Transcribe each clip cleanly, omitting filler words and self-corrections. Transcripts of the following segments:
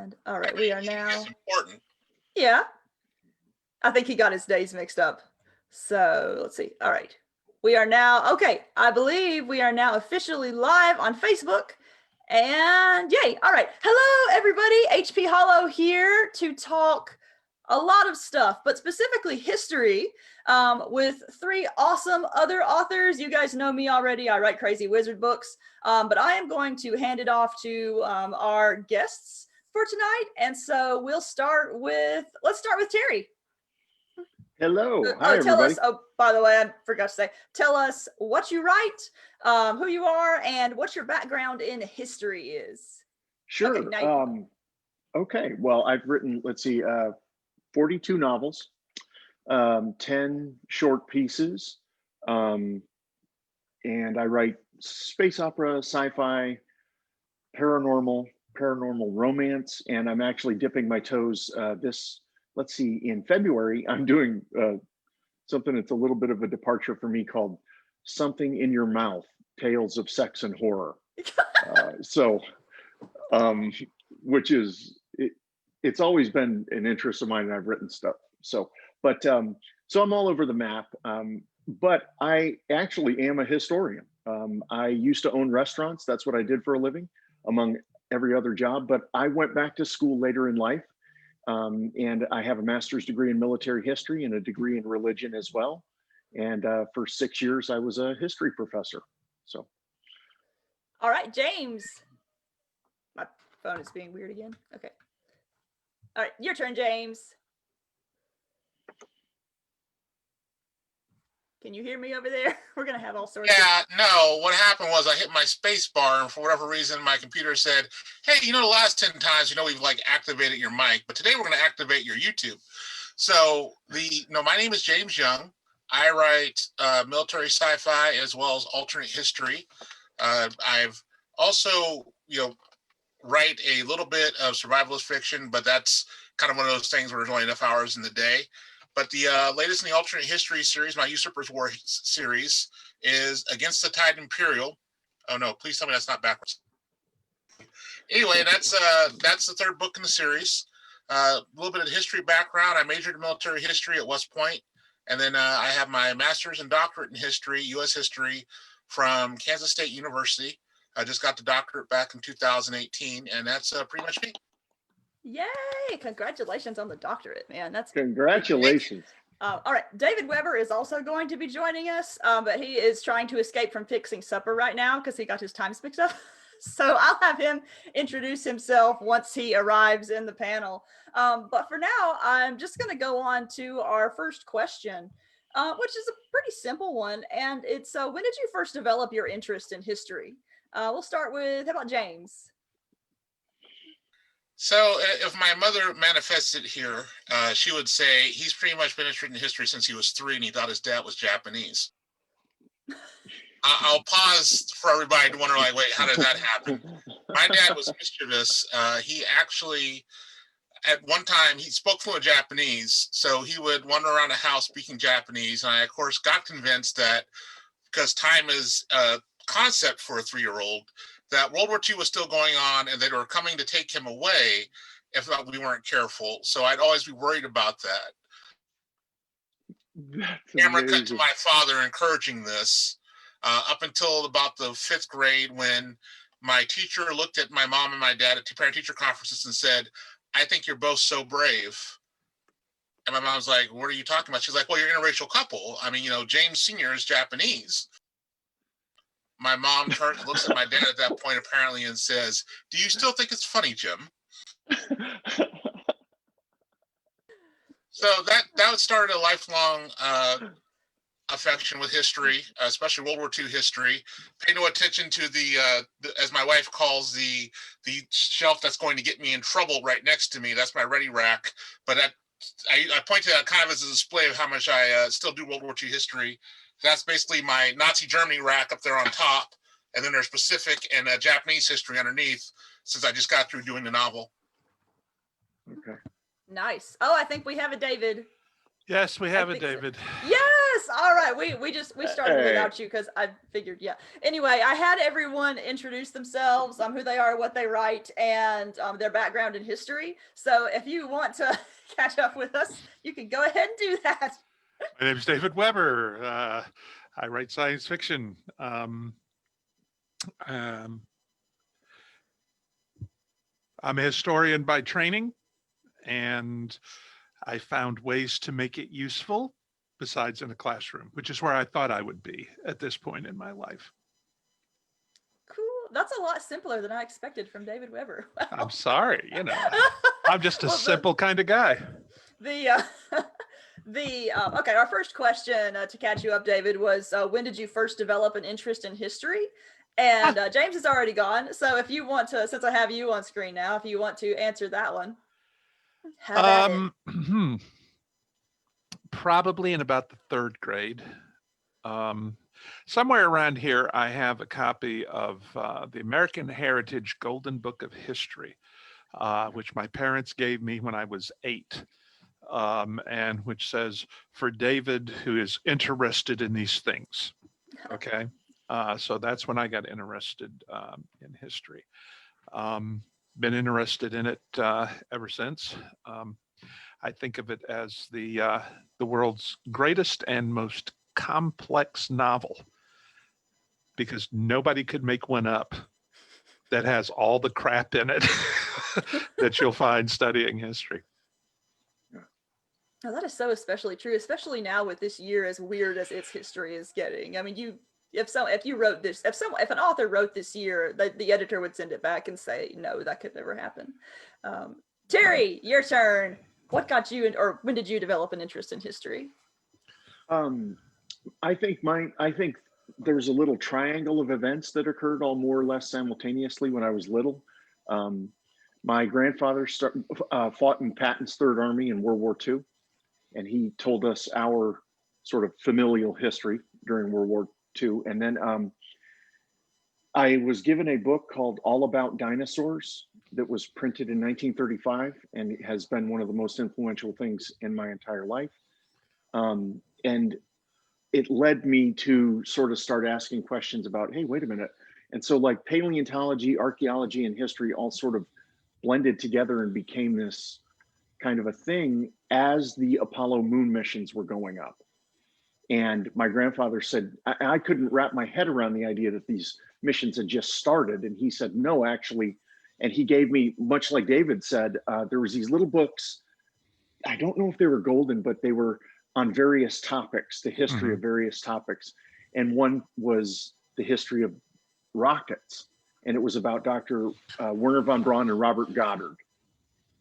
And all right, we are now. It's important. Yeah. I think he got his days mixed up. So let's see. All right. We are now, okay, I believe we are now officially live on Facebook. And yay. All right. Hello, everybody. HP Holo here to talk a lot of stuff, but specifically history with three awesome other authors. You guys know me already. I write crazy wizard books, but I am going to hand it off to our guests for tonight. And so let's start with Terry. Hello. Hi, everybody. By the way, I forgot to say, tell us what you write, who you are, and what your background in history is. Sure. Okay, okay. Well, I've written, 42 novels, 10 short pieces, and I write space opera, sci-fi, paranormal romance, and I'm actually dipping my toes in February, I'm doing something that's a little bit of a departure for me called Something in Your Mouth, Tales of Sex and Horror. Which is, it's always been an interest of mine, and I've written stuff. So I'm all over the map, but I actually am a historian. I used to own restaurants. That's what I did for a living, among every other job, but I went back to school later in life. And I have a master's degree in military history and a degree in religion as well. And for 6 years, I was a history professor. So. All right, James. My phone is being weird again. Okay. All right, your turn, James. Can you hear me over there? We're going to have all sorts no, what happened was I hit my space bar, and for whatever reason, my computer said, hey, the last 10 times, we've activated your mic, but today we're going to activate your YouTube. So my name is James Young. I write military sci-fi as well as alternate history. I've also, write a little bit of survivalist fiction, but that's kind of one of those things where there's only enough hours in the day. But the latest in the alternate history series, my Usurper's War series, is Against the Tide Imperial. Oh no, please tell me that's not backwards. Anyway, that's the third book in the series. A little bit of history background. I majored in military history at West Point, and then I have my master's and doctorate in history, U.S. history, from Kansas State University. I just got the doctorate back in 2018, and that's pretty much me. Yay! Congratulations on the doctorate, man. That's congratulations. All right, David Weber is also going to be joining us, but he is trying to escape from fixing supper right now because he got his times mixed up. So I'll have him introduce himself once he arrives in the panel. But for now, I'm just going to go on to our first question, which is a pretty simple one. And it's, when did you first develop your interest in history? We'll start with, how about James? So if my mother manifested here, she would say he's pretty much been interested in history since he was 3 and he thought his dad was Japanese. I'll pause for everybody to wonder, wait, how did that happen? My dad was mischievous. He actually, at one time, he spoke fluent Japanese, so he would wander around the house speaking Japanese. And I, of course, got convinced that because time is a concept for a 3-year-old, that World War II was still going on and they were coming to take him away if we weren't careful. So I'd always be worried about that. Camera cut to my father encouraging this up until about the 5th grade, when my teacher looked at my mom and my dad at parent-teacher conferences and said, I think you're both so brave. And my mom's like, what are you talking about? She's like, well, you're an interracial couple. I mean, James Sr. is Japanese. My mom turns and looks at my dad at that point, apparently, and says, do you still think it's funny, Jim? So that started a lifelong affection with history, especially World War II history. Pay no attention to the as my wife calls, the shelf that's going to get me in trouble right next to me. That's my ready rack. But I point to that kind of as a display of how much I still do World War II history. That's basically my Nazi Germany rack up there on top. And then there's Pacific and Japanese history underneath, since I just got through doing the novel. Okay. Nice. Oh, I think we have a David. Yes, we have it, think so. David. Yes. All right. We started Hey. without you because I figured, yeah. Anyway, I had everyone introduce themselves, who they are, what they write, and their background in history. So if you want to catch up with us, you can go ahead and do that. My name is David Weber. I write science fiction. Um, I'm a historian by training, and I found ways to make it useful besides in a classroom, which is where I thought I would be at this point in my life. Cool. That's a lot simpler than I expected from David Weber. I'm sorry, I'm just a Well, simple kind of guy. the okay, our first question to catch you up, David, was when did you first develop an interest in history? And James is already gone, so if you want to, since I have you on screen now, if you want to answer that one, have at it. Probably in about the third grade. Somewhere around here, I have a copy of the American Heritage Golden Book of History, which my parents gave me when I was 8. And which says, for David, who is interested in these things. Okay. So that's when I got interested in history. Been interested in it ever since. I think of it as the world's greatest and most complex novel, because nobody could make one up that has all the crap in it that you'll find studying history. Oh, that is so especially true, especially now with this year as weird as its history is getting. I mean, if you wrote this, if an author wrote this year, the editor would send it back and say, no, that could never happen. Terry, your turn. What got you, or when did you develop an interest in history? I think there's a little triangle of events that occurred all more or less simultaneously when I was little. My grandfather fought in Patton's Third Army in World War II, and he told us our sort of familial history during World War II. And then I was given a book called All About Dinosaurs that was printed in 1935, and it has been one of the most influential things in my entire life. And it led me to sort of start asking questions about, hey, wait a minute. And so like paleontology, archaeology, and history all sort of blended together and became this kind of a thing as the Apollo moon missions were going up. And my grandfather said, I couldn't wrap my head around the idea that these missions had just started. And he said, no, actually. And he gave me, much like David said, there was these little books. I don't know if they were golden, but they were on various topics, the history of various topics. And one was the history of rockets. And it was about Dr. Werner von Braun and Robert Goddard.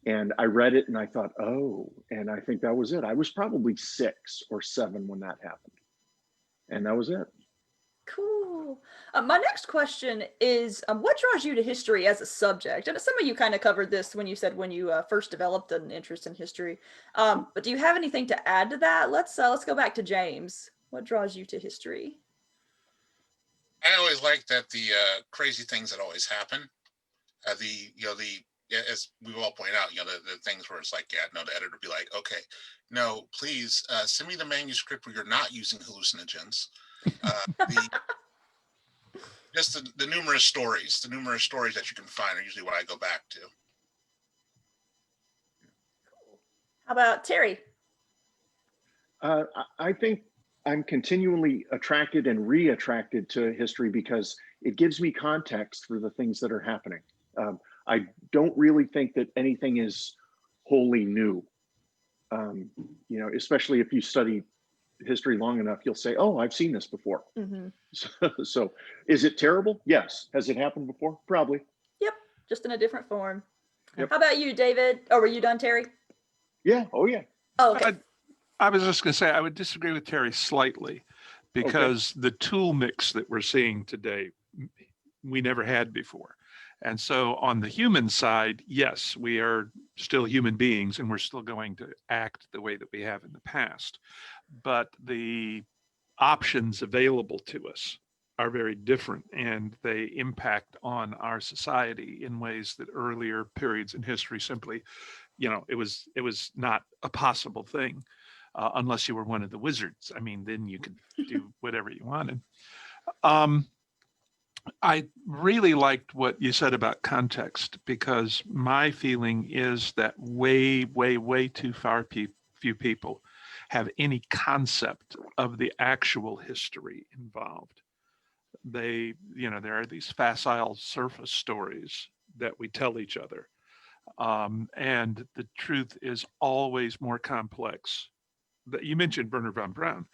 And I read it and I thought, oh, and I think that was it. I was probably 6 or 7 when that happened. And that was it. Cool. My next question is, what draws you to history as a subject? And some of you kind of covered this when you said when you first developed an interest in history. But do you have anything to add to that? Let's go back to James. What draws you to history? I always like that the crazy things that always happen. As we all point out, the things where it's like, yeah, no, the editor would be like, okay, no, please send me the manuscript where you're not using hallucinogens. Just the numerous stories that you can find are usually what I go back to. How about Terry? I think I'm continually attracted and re-attracted to history because it gives me context for the things that are happening. I don't really think that anything is wholly new. Especially if you study history long enough, you'll say, oh, I've seen this before. So is it terrible? Yes. Has it happened before? Probably. Yep. Just in a different form. Yep. How about you, David? Oh, were you done, Terry? Yeah. Oh, yeah. Oh, okay. I was just going to say, I would disagree with Terry slightly, because the tool mix that we're seeing today, we never had before. And so on the human side, yes, we are still human beings and we're still going to act the way that we have in the past. But the options available to us are very different, and they impact on our society in ways that earlier periods in history simply, it was not a possible thing. unless you were one of the wizards. I mean, then you could do whatever you wanted. I really liked what you said about context, because my feeling is that way, way, way too few people have any concept of the actual history involved. There are these facile surface stories that we tell each other. And the truth is always more complex. You mentioned Werner von Braun.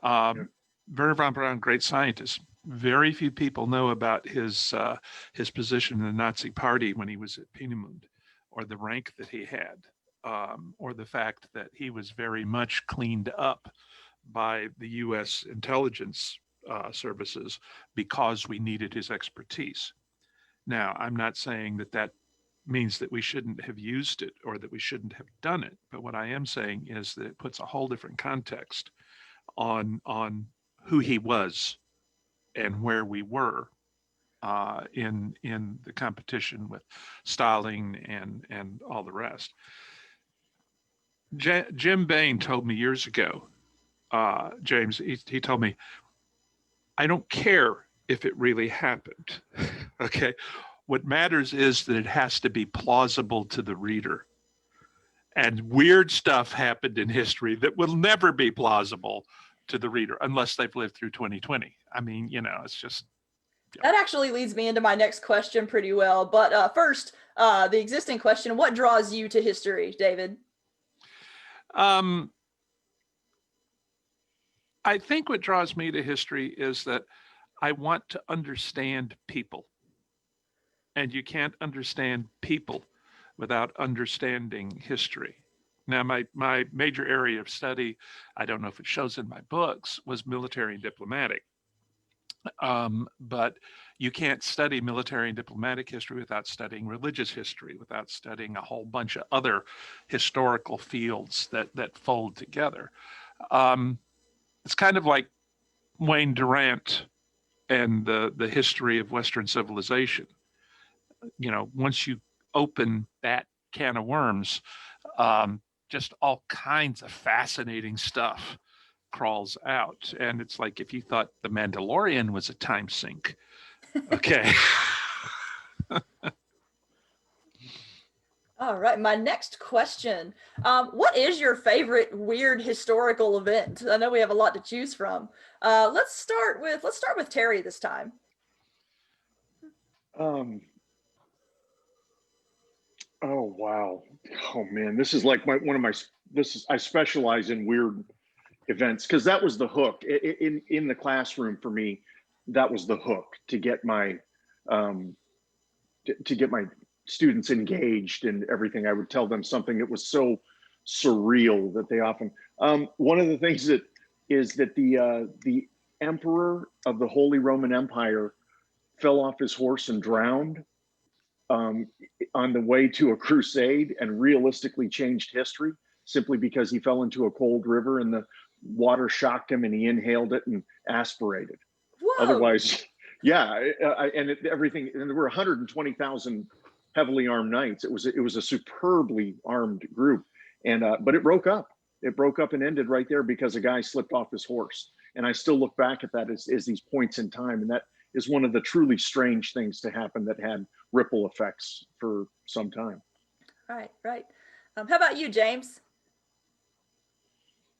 Werner von Braun, great scientist. Very few people know about his position in the Nazi Party when he was at Peenemünde, or the rank that he had, or the fact that he was very much cleaned up by the U.S. intelligence services because we needed his expertise. Now, I'm not saying that means that we shouldn't have used it or that we shouldn't have done it, but what I am saying is that it puts a whole different context on who he was and where we were in the competition with Stalin and all the rest. Jim Bain told me years ago, James, he told me, I don't care if it really happened. Okay. What matters is that it has to be plausible to the reader. And weird stuff happened in history that will never be plausible to the reader unless they've lived through 2020. I mean, it's just. Yeah. That actually leads me into my next question pretty well. But first, the existing question, what draws you to history, David? I think what draws me to history is that I want to understand people. And you can't understand people without understanding history. Now, my major area of study, I don't know if it shows in my books, was military and diplomatic. But you can't study military and diplomatic history without studying religious history, without studying a whole bunch of other historical fields that fold together. It's kind of like Wayne Durant and the history of Western civilization. Once you open that can of worms, just all kinds of fascinating stuff crawls out. And it's like if you thought The Mandalorian was a time sink. Okay. All right, my next question. What is your favorite weird historical event? I know we have a lot to choose from. Let's start with Terry this time. Oh wow! Oh man, this is like I specialize in weird events because that was the hook in the classroom for me. That was the hook to get my to get my students engaged in everything. I would tell them something that was so surreal that they often. One of the things that is that the emperor of the Holy Roman Empire fell off his horse and drowned on the way to a crusade, and realistically changed history simply because he fell into a cold river and the water shocked him and he inhaled it and aspirated. Whoa. Otherwise, yeah, everything. And there were 120,000 heavily armed knights. It was a superbly armed group, and but it broke up. It broke up and ended right there because a guy slipped off his horse. And I still look back at that as these points in time, and that is one of the truly strange things to happen that had ripple effects for some time. Right. How about you, James?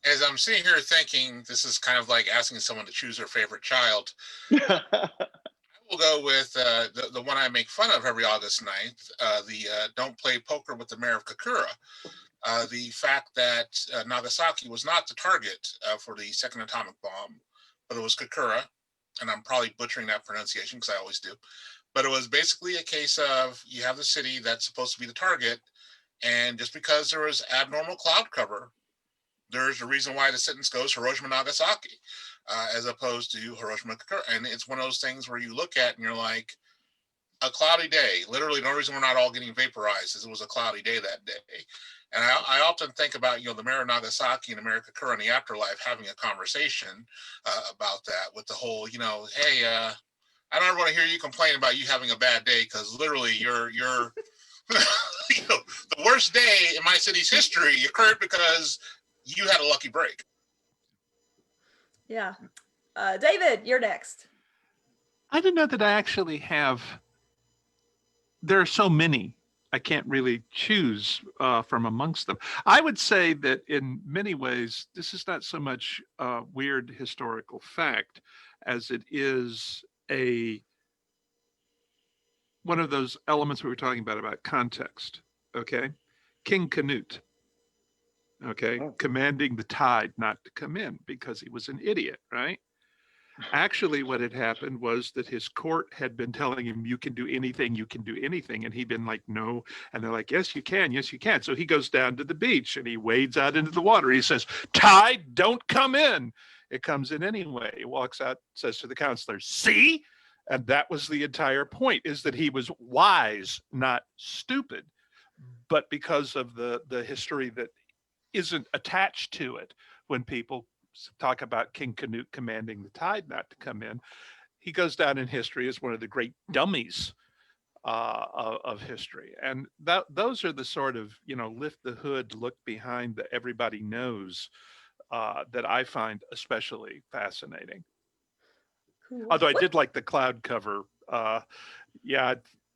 As I'm sitting here thinking, this is kind of like asking someone to choose their favorite child. I will go with the one I make fun of every August 9th, the Don't Play Poker with the Mayor of Kakura. The fact that Nagasaki was not the target for the second atomic bomb, but it was Kakura. And I'm probably butchering that pronunciation because I always do. But it was basically a case of you have the city that's supposed to be the target, and just because there was abnormal cloud cover, there's a reason why the sentence goes Hiroshima Nagasaki, as opposed to Hiroshima Kakura. And it's one of those things where you look at and you're like, a cloudy day. Literally, the only reason we're not all getting vaporized is it was a cloudy day that day. And I often think about, the mayor of Nagasaki and America Kakura in the afterlife having a conversation about that with the whole, hey, I don't ever want to hear you complain about you having a bad day because literally you're the worst day in my city's history occurred because you had a lucky break. Yeah. David, you're next. I don't know that I actually have. There are so many. I can't really choose from amongst them. I would say that in many ways, this is not so much a weird historical fact as it is one of those elements we were talking about context. Okay. King Canute, okay, commanding the tide not to come in because he was an idiot, right? Actually, what had happened was that his court had been telling him, you can do anything, you can do anything. And he'd been like, no. And they're like, yes, you can. Yes, you can. So he goes down to the beach and he wades out into the water. He says, tide, don't come in. It comes in anyway. He walks out, says to the counselor, see? And that was the entire point, is that he was wise, not stupid. But because of the history that isn't attached to it, when people talk about King Canute commanding the tide not to come in, he goes down in history as one of the great dummies of history. And those are the sort of, lift the hood, look behind the everybody knows that I find especially fascinating. Cool. Although I What- did like the cloud cover. Yeah,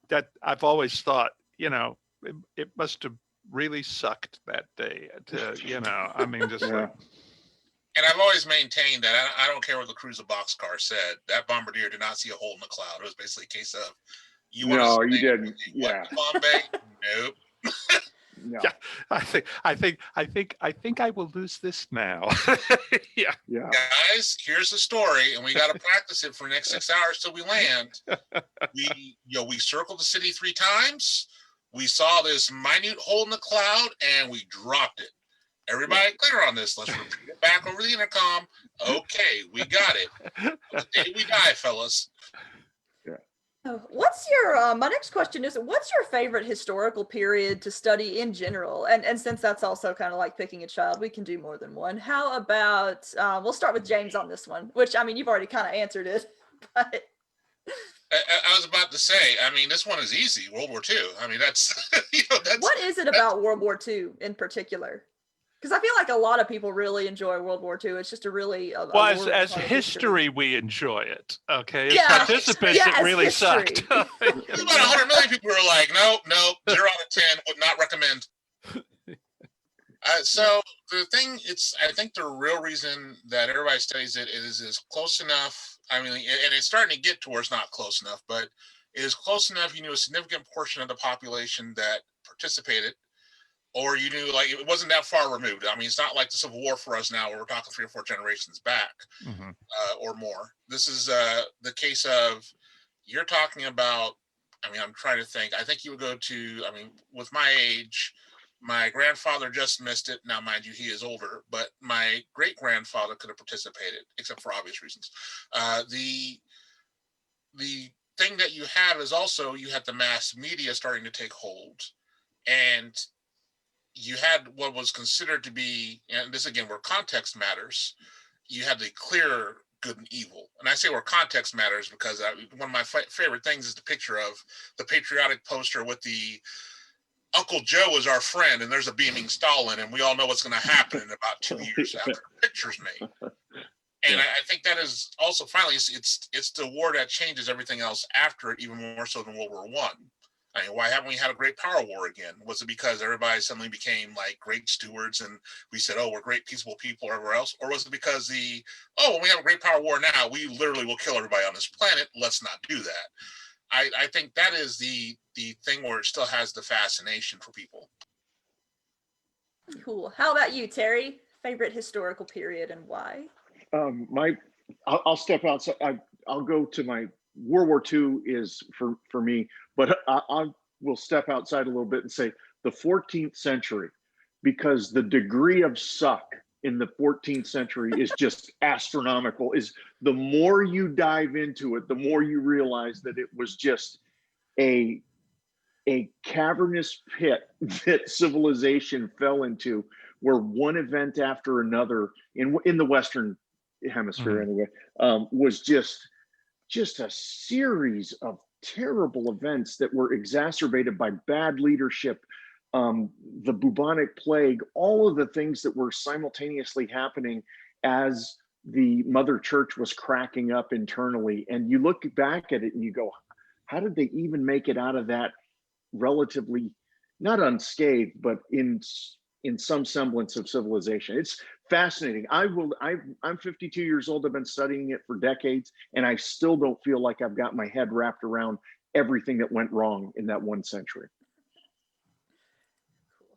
that I've always thought, it must have really sucked that day to, I mean, just Yeah. like, And I've always maintained that I don't care what the cruiser boxcar said. That bombardier did not see a hole in the cloud. It was basically a case of, No, you didn't. Yeah. Bombay? Nope. No. Yeah, I think I will lose this now. Yeah. Yeah. Guys, here's the story, and we got to practice it for the next 6 hours till we land. We circled the city 3 times. We saw this minute hole in the cloud, and we dropped it. Everybody clear on this? Let's repeat it back over the intercom. Okay, we got it. The day we die, fellas. What's your my next question is, what's your favorite historical period to study in general? And since that's also kind of like picking a child, we can do more than one. How about we'll start with James on this one, which I mean you've already kind of answered it, but I was about to say, I mean, this one is easy. World War II. I mean, that's that's what is it about World War II in particular? Because I feel like a lot of people really enjoy World War II. It's just a really well, as history, we enjoy it. Okay, as Yeah, participants, yeah, it really history. There's sucked. about 100 million people who are like, nope, 0 out of 10, would not recommend. So the thing, I think the real reason that everybody studies it is close enough. I mean, and it's starting to get to where it's not close enough, but it is close enough. You knew a significant portion of the population that participated, or you knew like it wasn't that far removed. I mean, it's not like the Civil War for us now, where we're talking 3 or 4 generations back or more. This is the case of you're talking about. I mean, I'm trying to think. I think you would go to. I mean, with my age. My grandfather just missed it. Now, mind you, he is older, but my great grandfather could have participated, except for obvious reasons. The thing that you have is also you had the mass media starting to take hold, and you had what was considered to be, and this again, where context matters. You had the clear good and evil, and I say where context matters because one of my favorite things is the picture of the patriotic poster with the Uncle Joe is our friend, and there's a beaming Stalin, and we all know what's going to happen in about 2 years after the picture's made. And I think that is also finally it's the war that changes everything else after it, even more so than World War I. I mean, why haven't we had a great power war again? Was it because everybody suddenly became like great stewards, and we said, "Oh, we're great, peaceable people," everywhere else, or was it because when we have a great power war now, we literally will kill everybody on this planet? Let's not do that. I think that is the thing where it still has the fascination for people. Cool. How about you, Terry? Favorite historical period and why? I'll step outside. I'll go to my World War II is for me, but I will step outside a little bit and say the 14th century, because the degree of suck in the 14th century is just astronomical. Is the more you dive into it, the more you realize that it was just a cavernous pit that civilization fell into, where one event after another in the Western hemisphere anyway, was just a series of terrible events that were exacerbated by bad leadership, the bubonic plague, all of the things that were simultaneously happening as the mother church was cracking up internally. And you look back at it and you go, how did they even make it out of that relatively, not unscathed, but in some semblance of civilization? It's fascinating. I'm 52 years old. I've been studying it for decades, and I still don't feel like I've got my head wrapped around everything that went wrong in that one century.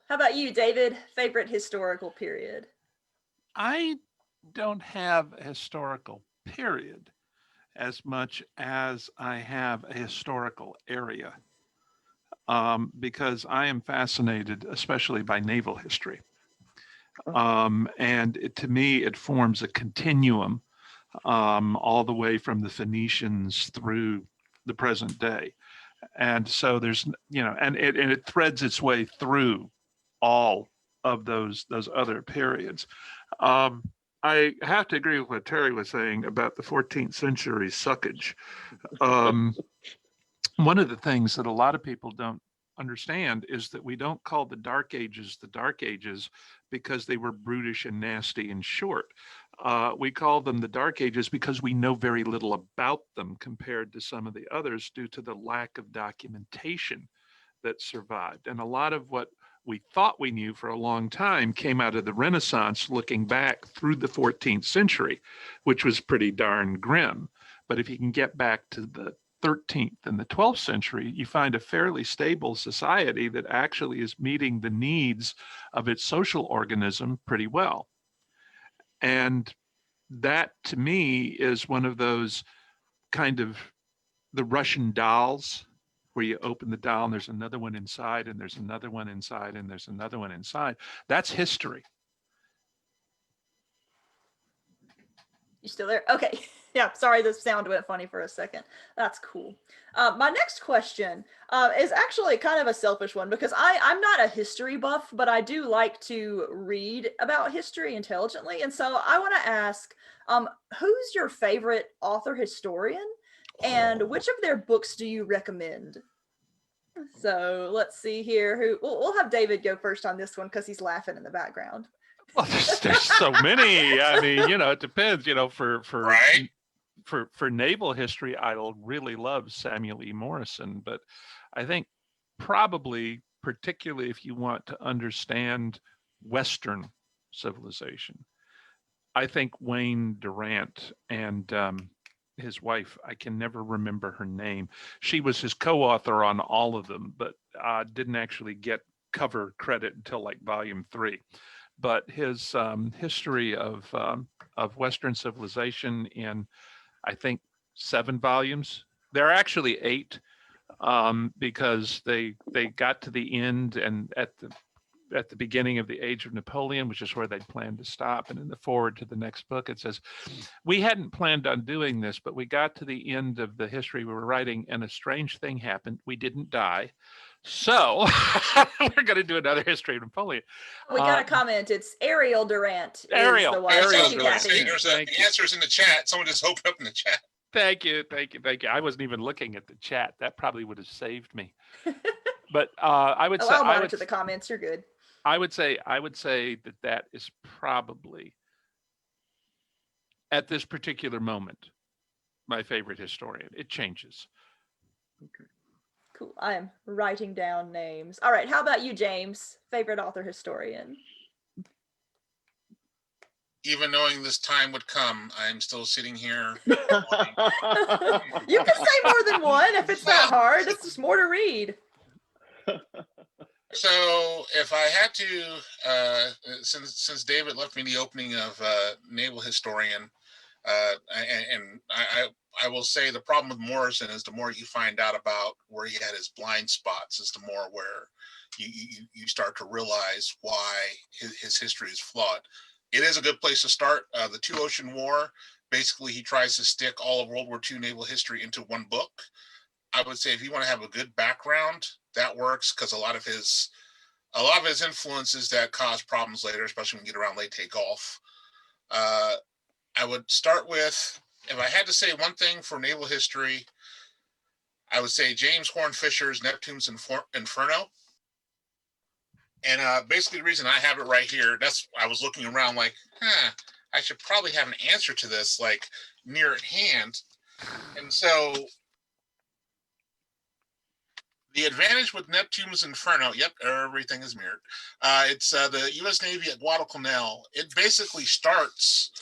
How about you, David? Favorite historical period? I don't have a historical period as much as I have a historical area, because I am fascinated, especially by naval history. And to me, it forms a continuum all the way from the Phoenicians through the present day. And so there's, and it threads its way through all of those other periods. I have to agree with what Terry was saying about the 14th century suckage. One of the things that a lot of people don't understand is that we don't call the Dark Ages because they were brutish and nasty and short. We call them the Dark Ages because we know very little about them compared to some of the others due to the lack of documentation that survived. And a lot of what we thought we knew for a long time came out of the Renaissance, looking back through the 14th century, which was pretty darn grim. But if you can get back to the 13th and the 12th century, you find a fairly stable society that actually is meeting the needs of its social organism pretty well. And that, to me, is one of those kind of the Russian dolls, where you open the doll and there's another one inside and there's another one inside and there's another one inside. That's history. You still there? Okay. Yeah, sorry, the sound went funny for a second. That's cool. My next question is actually kind of a selfish one, because I'm not a history buff, but I do like to read about history intelligently. And so I want to ask, who's your favorite author historian, and which of their books do you recommend? So let's see here. We'll have David go first on this one because he's laughing in the background. Well, there's so many. I mean, it depends. Right? For naval history, I really love Samuel E. Morison, but I think probably, particularly if you want to understand Western civilization, I think Wayne Durant and his wife, I can never remember her name. She was his co-author on all of them, but didn't actually get cover credit until like volume 3. But his history of Western civilization in, I think, 7 volumes. There are actually 8, because they got to the end, and at the beginning of the Age of Napoleon, which is where they'd planned to stop. And in the forward to the next book, it says, we hadn't planned on doing this, but we got to the end of the history we were writing, and a strange thing happened. We didn't die. So we're going to do another history of Napoleon. We got a comment. It's Ariel Durant. Ariel Durant. The you. answer's in the chat. Someone just opened up in the chat. Thank you. I wasn't even looking at the chat. That probably would have saved me. But I would say, I'll monitor the comments. You're good. I would say that is probably, at this particular moment, my favorite historian. It changes. Okay. Cool. I am writing down names. All right. How about you, James? Favorite author historian? Even knowing this time would come, I am still sitting here. You can say more than one if it's that hard. It's just more to read. So if I had to, since David left me the opening of naval historian, and I will say the problem with Morrison is the more you find out about where he had his blind spots is the more where you start to realize why his history is flawed. It is a good place to start. The Two Ocean War, basically he tries to stick all of World War II naval history into one book. I would say if you want to have a good background, that works, because a lot of his influences that cause problems later, especially when you get around Leyte Gulf. I would start with, if I had to say one thing for naval history, I would say James Horne Fisher's Neptune's Inferno. And basically the reason I have it right here, I was looking around like, I should probably have an answer to this like near at hand. And so the advantage with Neptune's Inferno, yep, everything is mirrored. It's the U.S. Navy at Guadalcanal. It basically starts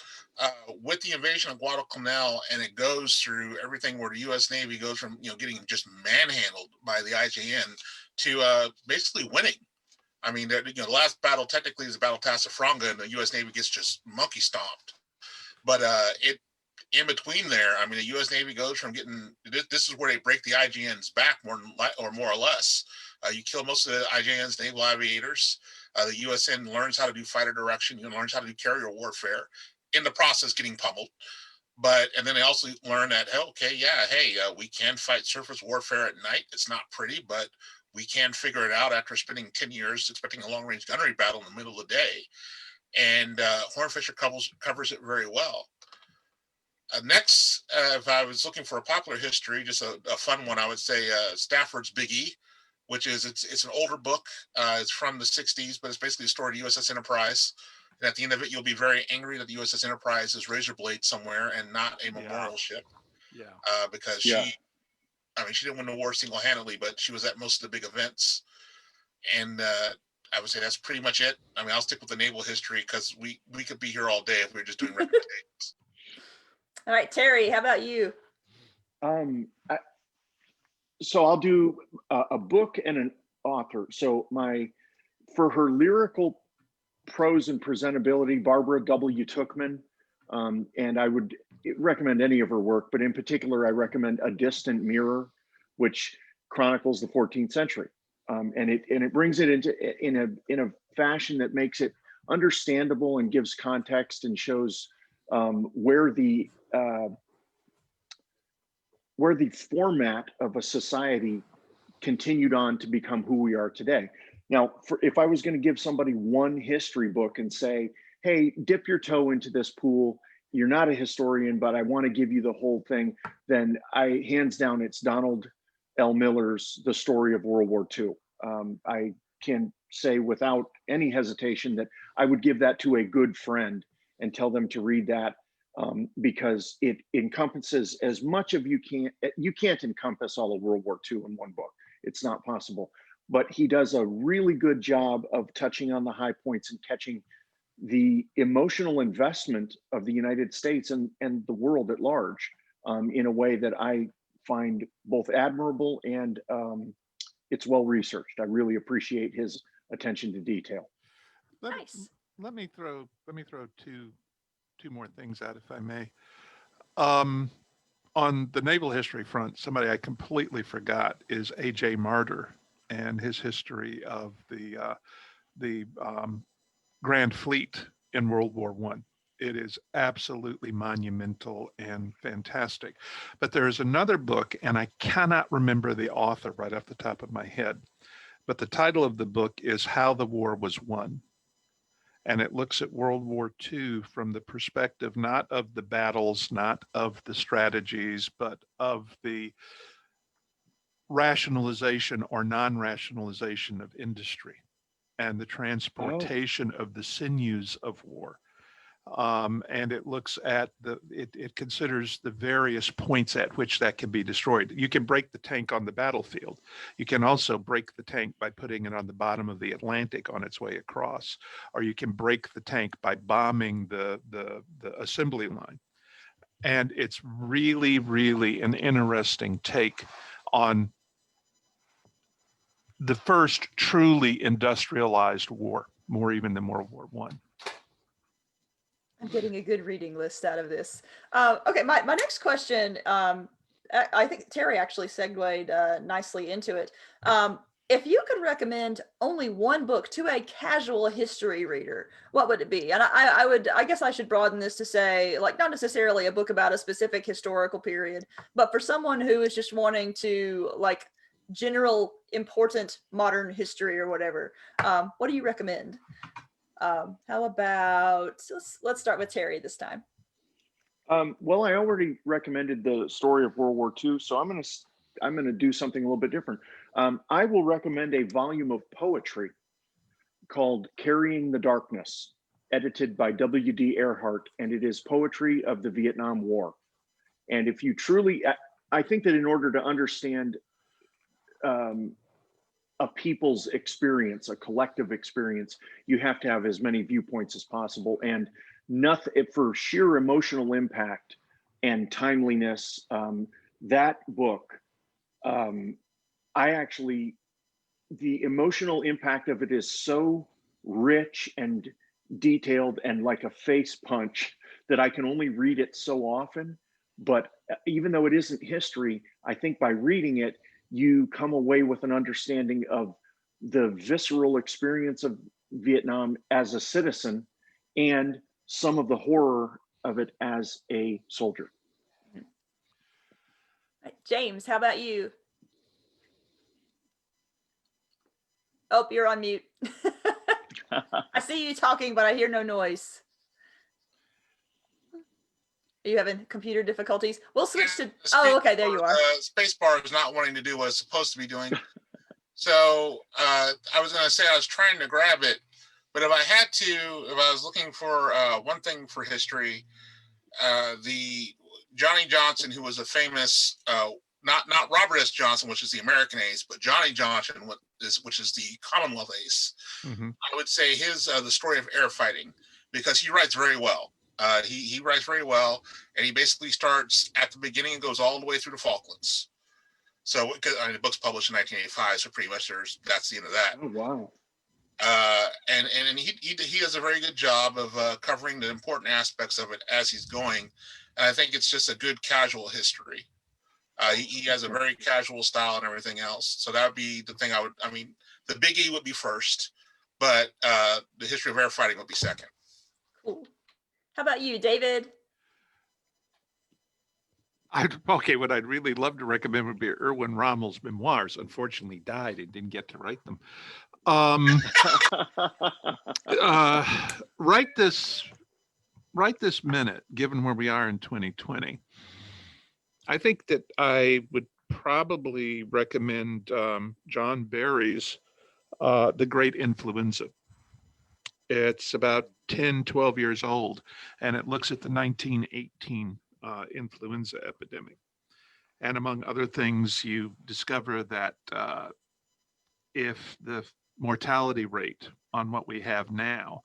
with the invasion of Guadalcanal, and it goes through everything where the U.S. Navy goes from getting just manhandled by the IJN to basically winning. I mean, the last battle technically is the Battle of Tasafranga, and the U.S. Navy gets just monkey stomped. But in between there, I mean, the U.S. Navy goes from getting this is where they break the IJN's back more or less. You kill most of the IJN's naval aviators. The USN learns how to do fighter direction. Learns how to do carrier warfare. In the process, getting pummeled. And then they also learn that, we can fight surface warfare at night. It's not pretty, but we can figure it out after spending 10 years expecting a long-range gunnery battle in the middle of the day. And Hornfisher covers it very well. Next, if I was looking for a popular history, just a fun one, I would say Stafford's Big E, which is it's an older book. It's from the 60s, but it's basically a story of the USS Enterprise. And at the end of it, you'll be very angry that the USS Enterprise is Razor Blade somewhere and not a memorial ship. Yeah. Because she didn't win the war single-handedly, but she was at most of the big events. And I would say that's pretty much it. I mean, I'll stick with the naval history because we could be here all day if we were just doing recommendations. All right, Terry, how about you? So I'll do a book and an author. So for her lyrical prose and presentability, Barbara W. Tookman, and I would recommend any of her work, but in particular, I recommend A Distant Mirror, which chronicles the 14th century, and it brings it in a fashion that makes it understandable and gives context and shows where the format of a society continued on to become who we are today. Now, if I was going to give somebody one history book and say, hey, dip your toe into this pool, you're not a historian, but I want to give you the whole thing, then hands down, it's Donald L. Miller's The Story of World War II. I can say without any hesitation that I would give that to a good friend and tell them to read that. Because it encompasses as much of you can't encompass all of World War II in one book. It's not possible. But he does a really good job of touching on the high points and catching the emotional investment of the United States and the world at large in a way that I find both admirable and it's well researched. I really appreciate his attention to detail. Nice. Let me throw two more things out, if I may. On the naval history front, somebody I completely forgot is A.J. Martyr and his history of the Grand Fleet in World War I. It is absolutely monumental and fantastic. But there is another book, and I cannot remember the author right off the top of my head, but the title of the book is How the War Was Won. And it looks at World War II from the perspective not of the battles, not of the strategies, but of the rationalization or non-rationalization of industry and the transportation of the sinews of war. And it looks at it considers the various points at which that can be destroyed. You can break the tank on the battlefield. You can also break the tank by putting it on the bottom of the Atlantic on its way across, or you can break the tank by bombing the assembly line. And it's really, really an interesting take on the first truly industrialized war, more even than World War I. I'm getting a good reading list out of this. Okay, my next question, I think Terry actually segued nicely into it. If you could recommend only one book to a casual history reader, what would it be? And I guess I should broaden this to say, like, not necessarily a book about a specific historical period, but for someone who is just wanting to, like, general important modern history or whatever, what do you recommend? How about, let's start with Terry this time. Well, I already recommended The Story of World War II, so I'm going to do something a little bit different. I will recommend a volume of poetry called Carrying the Darkness, edited by W.D. Earhart, and it is poetry of the Vietnam War. And if you truly, I think that in order to understand a people's experience, a collective experience, you have to have as many viewpoints as possible. And nothing for sheer emotional impact and timeliness. That book, the emotional impact of it is so rich and detailed and like a face punch that I can only read it so often. But even though it isn't history, I think by reading it, you come away with an understanding of the visceral experience of Vietnam as a citizen and some of the horror of it as a soldier. James, how about you? Oh, you're on mute. I see you talking, but I hear no noise. Are you having computer difficulties? We'll switch to. Oh, okay, there you are. Spacebar is not wanting to do what it's supposed to be doing. So I was going to say I was trying to grab it, but if I was looking for one thing for history, the Johnny Johnson, who was a famous, not Robert S. Johnson, which is the American ace, but Johnny Johnson, which is the Commonwealth ace. Mm-hmm. I would say his the story of air fighting, because he writes very well. He writes very well, and he basically starts at the beginning and goes all the way through the Falklands. So, the book's published in 1985, so pretty much that's the end of that. Oh wow! And he does a very good job of covering the important aspects of it as he's going, and I think it's just a good casual history. He has a very casual style and everything else. So that would be the thing the biggie would be first, but the history of air fighting would be second. Cool. How about you, David? What I'd really love to recommend would be Erwin Rommel's memoirs. Unfortunately, died and didn't get to write them. Right this minute, given where we are in 2020, I think that I would probably recommend John Barry's The Great Influenza. It's about 10, 12 years old, and it looks at the 1918 influenza epidemic. And among other things, you discover that if the mortality rate on what we have now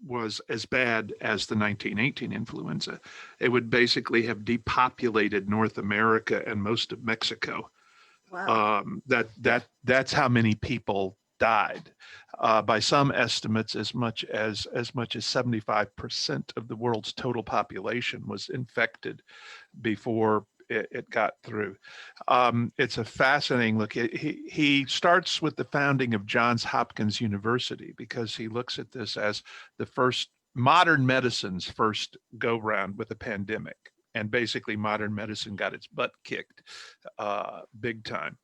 was as bad as the 1918 influenza, it would basically have depopulated North America and most of Mexico. Wow. That's how many people died. By some estimates, as much as 75% of the world's total population was infected before it got through. It's a fascinating look. He starts with the founding of Johns Hopkins University, because he looks at this as the first modern medicine's first go round with a pandemic. And basically modern medicine got its butt kicked big time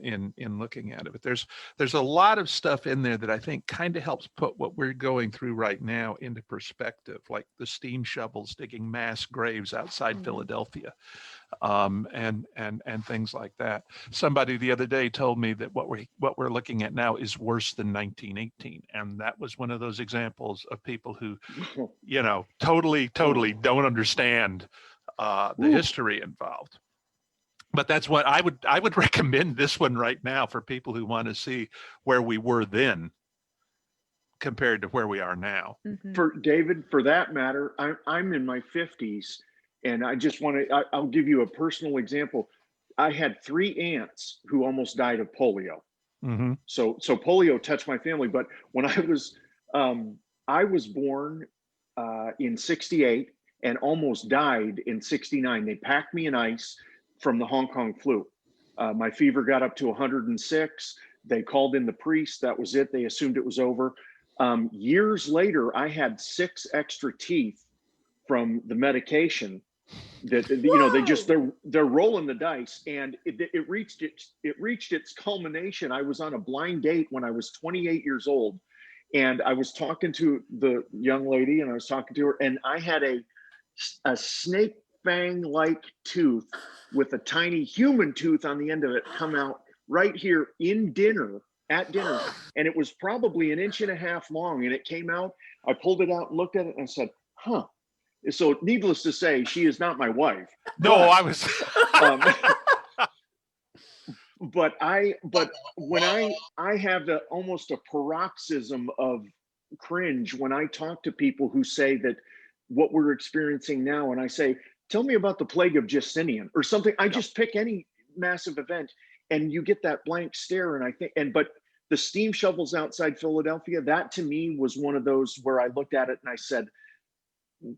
in looking at it. But there's a lot of stuff in there that I think kind of helps put what we're going through right now into perspective, like the steam shovels digging mass graves outside Philadelphia, and things like that. Somebody the other day told me that what we're looking at now is worse than 1918, and that was one of those examples of people who, totally don't understand the history involved. But that's what I would recommend this one right now for people who want to see where we were then compared to where we are now. Mm-hmm. For David, for that matter, I'm in my 50s, and I just want to, I'll give you a personal example. I had 3 aunts who almost died of polio. Mm-hmm. So polio touched my family. But when I was born in 68 and almost died in 69. They packed me in ice from the Hong Kong flu. My fever got up to 106. They called in the priest. That was it. They assumed it was over. Years later, I had 6 extra teeth from the medication that, they're rolling the dice, and it reached its culmination. I was on a blind date when I was 28 years old, and I was talking to the young lady, and I was talking to her, and I had a snake fang-like tooth with a tiny human tooth on the end of it come out right here in dinner at dinner, and it was probably 1.5 inches long, and it came out. I pulled it out and looked at it and I said, huh. So needless to say, she is not my wife. No, but, I was. um, but when I have almost a paroxysm of cringe when I talk to people who say that what we're experiencing now, and I say, tell me about the plague of Justinian or something. I just pick any massive event and you get that blank stare. And I think, but the steam shovels outside Philadelphia, that to me was one of those where I looked at it and I said,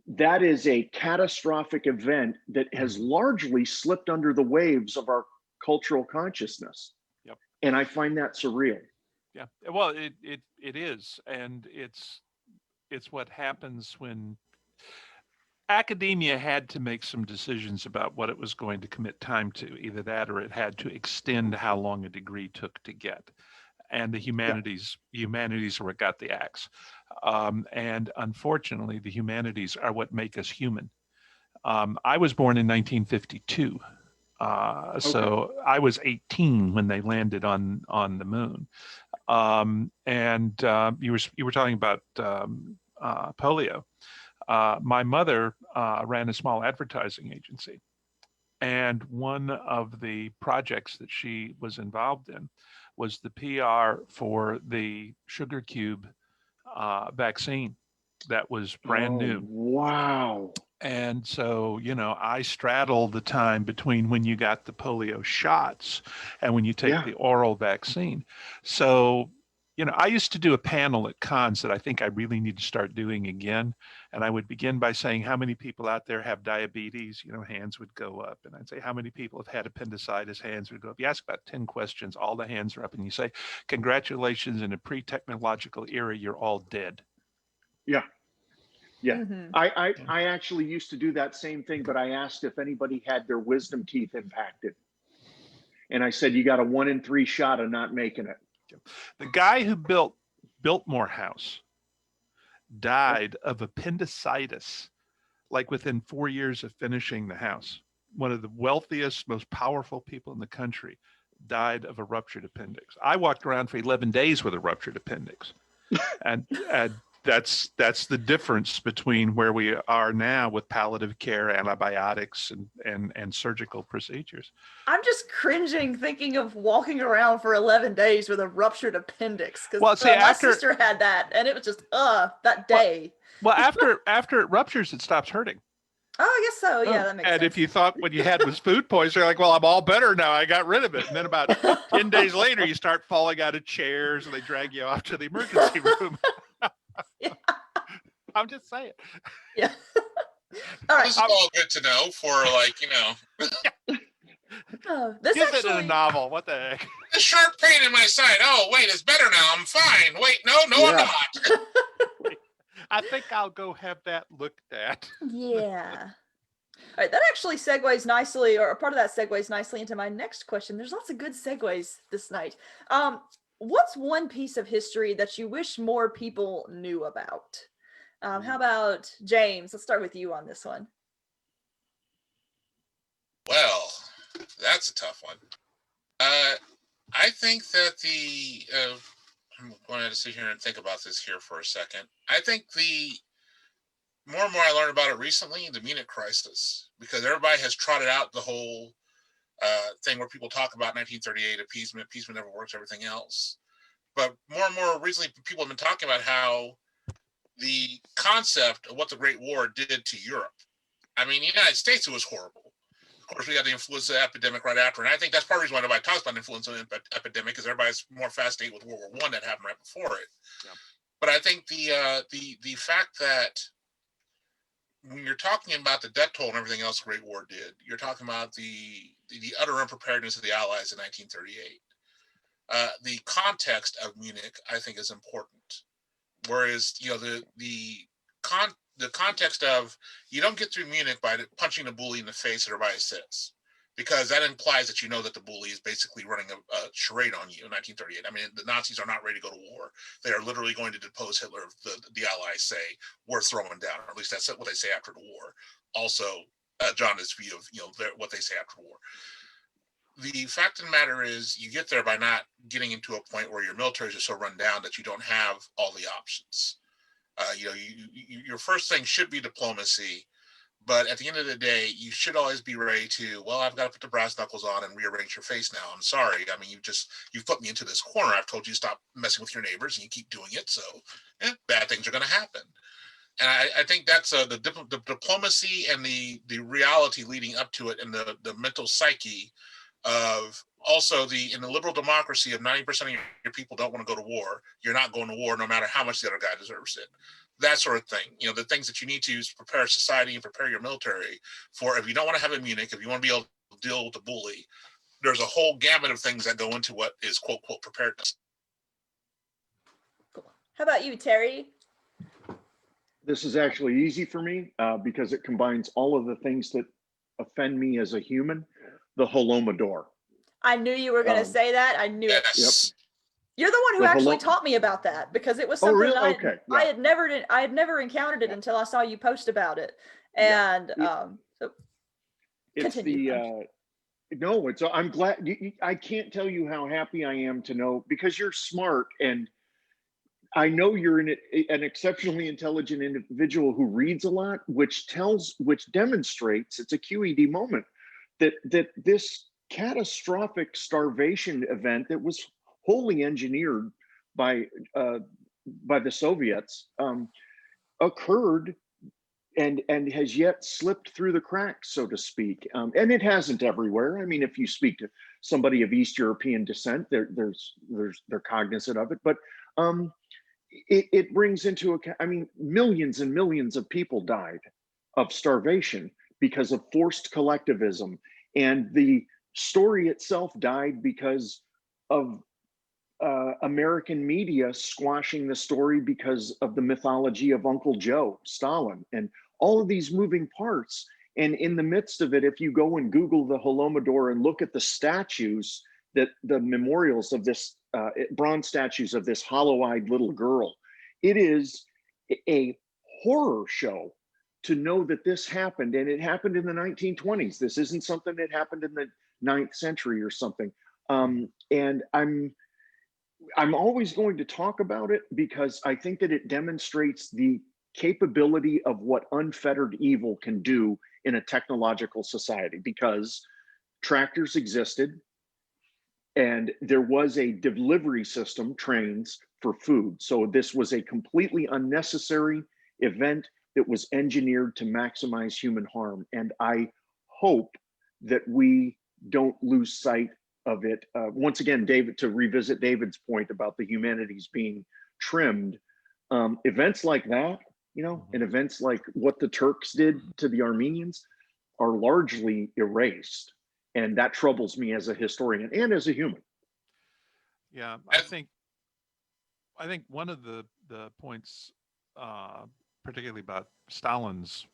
that is a catastrophic event that has largely slipped under the waves of our cultural consciousness. Yep. And I find that surreal. Yeah, well, it is, and it's what happens when academia had to make some decisions about what it was going to commit time to. Either that, or it had to extend how long a degree took to get. And the humanities are what got the axe. And unfortunately, the humanities are what make us human. I was born in 1952. So I was 18 when they landed on the moon. You were talking about polio. My mother ran a small advertising agency, and one of the projects that she was involved in was the PR for the sugar cube vaccine that was brand new. Wow. And so, I straddle the time between when you got the polio shots and when you take the oral vaccine. So, I used to do a panel at cons that I think I really need to start doing again. And I would begin by saying, how many people out there have diabetes? Hands would go up. And I'd say, how many people have had appendicitis? Hands would go up. You ask about 10 questions, all the hands are up. And you say, congratulations, in a pre-technological era, you're all dead. Yeah. Yeah. Mm-hmm. I actually used to do that same thing, but I asked if anybody had their wisdom teeth impacted. And I said, you got a 1 in 3 shot of not making it. The guy who built Biltmore House died of appendicitis, like within 4 years of finishing the house. One of the wealthiest, most powerful people in the country died of a ruptured appendix. I walked around for 11 days with a ruptured appendix. And that's the difference between where we are now with palliative care, antibiotics, and surgical procedures. I'm just cringing thinking of walking around for 11 days with a ruptured appendix, because my sister had that, and it was just that day. Well, after it ruptures, it stops hurting. Oh, I guess so. Yeah, that makes sense. And if you thought what you had was food poisoning, you're like, well, I'm all better now. I got rid of it. And then about 10 days later, you start falling out of chairs and they drag you off to the emergency room. Yeah. I'm just saying. Yeah. All right. This is all good to know for This Use actually... it in a novel. What the heck? A sharp pain in my side. Oh, wait, it's better now. I'm fine. Wait, no, I'm not. I think I'll go have that looked at. Yeah. All right, that actually segues nicely, or part of that segues nicely into my next question. There's lots of good segues this night. What's one piece of history that you wish more people knew about? How about James? Let's start with you on this one. Well, that's a tough one. I think that I'm going to sit here and think about this here for a second. I think the more and more I learned about it recently, the Munich crisis, because everybody has trotted out the whole thing where people talk about 1938 appeasement. Appeasement never works, everything else. But more and more recently, people have been talking about how the concept of what the Great War did to Europe. I mean, the United States, it was horrible. Of course, we had the influenza epidemic right after, and I think that's part of the reason why nobody talks about the influenza epidemic, because everybody's more fascinated with World War I that happened right before it. Yeah. But I think the fact that when you're talking about the death toll and everything else the Great War did, you're talking about the utter unpreparedness of the Allies in 1938. The context of Munich, I think, is important. Whereas, the context of you don't get through Munich by punching the bully in the face, everybody says, because that implies that you know that the bully is basically running a charade on you in 1938. I mean, the Nazis are not ready to go to war. They are literally going to depose Hitler if the Allies say we're throwing down, or at least that's what they say after the war. Also, John is view of what they say after the war. the fact of the matter is you get there by not getting into a point where your military is just so run down that you don't have all the options. Your first thing should be diplomacy, but at the end of the day, you should always be ready to, well, I've got to put the brass knuckles on and rearrange your face now. I'm sorry. I mean, you've put me into this corner. I've told you to stop messing with your neighbors and you keep doing it. So bad things are going to happen. And I think that's the diplomacy and the reality leading up to it, and the mental psyche of also in the liberal democracy of 90% of your people don't want to go to war. You're not going to war no matter how much the other guy deserves it. That sort of thing. The things that you need to prepare society and prepare your military for. If you don't want to have a Munich, if you want to be able to deal with the bully, there's a whole gamut of things that go into what is quote preparedness. Cool. How about you, Terry? This is actually easy for me because it combines all of the things that offend me as a human. The Holodomor. I knew you were going to say that. I knew it. Yep. You're the one who actually taught me about that, because it was something really? that Okay. I had never encountered it until I saw you post about it. And so it's continue. I'm glad. I can't tell you how happy I am to know, because you're smart, and I know you're an exceptionally intelligent individual who reads a lot, which demonstrates, it's a QED moment, that this catastrophic starvation event that was wholly engineered by the Soviets occurred and has yet slipped through the cracks, so to speak. And it hasn't everywhere. I mean, if you speak to somebody of East European descent, they're cognizant of it. But it brings into account, I mean, millions and millions of people died of starvation because of forced collectivism. And the story itself died because of American media squashing the story because of the mythology of Uncle Joe, Stalin, and all of these moving parts. And in the midst of it, if you go and Google the Holodomor and look at the statues, the memorials of this, bronze statues of this hollow-eyed little girl, it is a horror show to know that this happened, and it happened in the 1920s. This isn't something that happened in the 9th century or something. And I'm always going to talk about it because I think that it demonstrates the capability of what unfettered evil can do in a technological society, because tractors existed and there was a delivery system, trains for food. So this was a completely unnecessary event that was engineered to maximize human harm. And I hope that we don't lose sight of it. Once again, David, to revisit David's point about the humanities being trimmed, events like that, and events like what the Turks did to the Armenians are largely erased. And that troubles me as a historian and as a human. Yeah, I think one of the points, particularly about Stalin's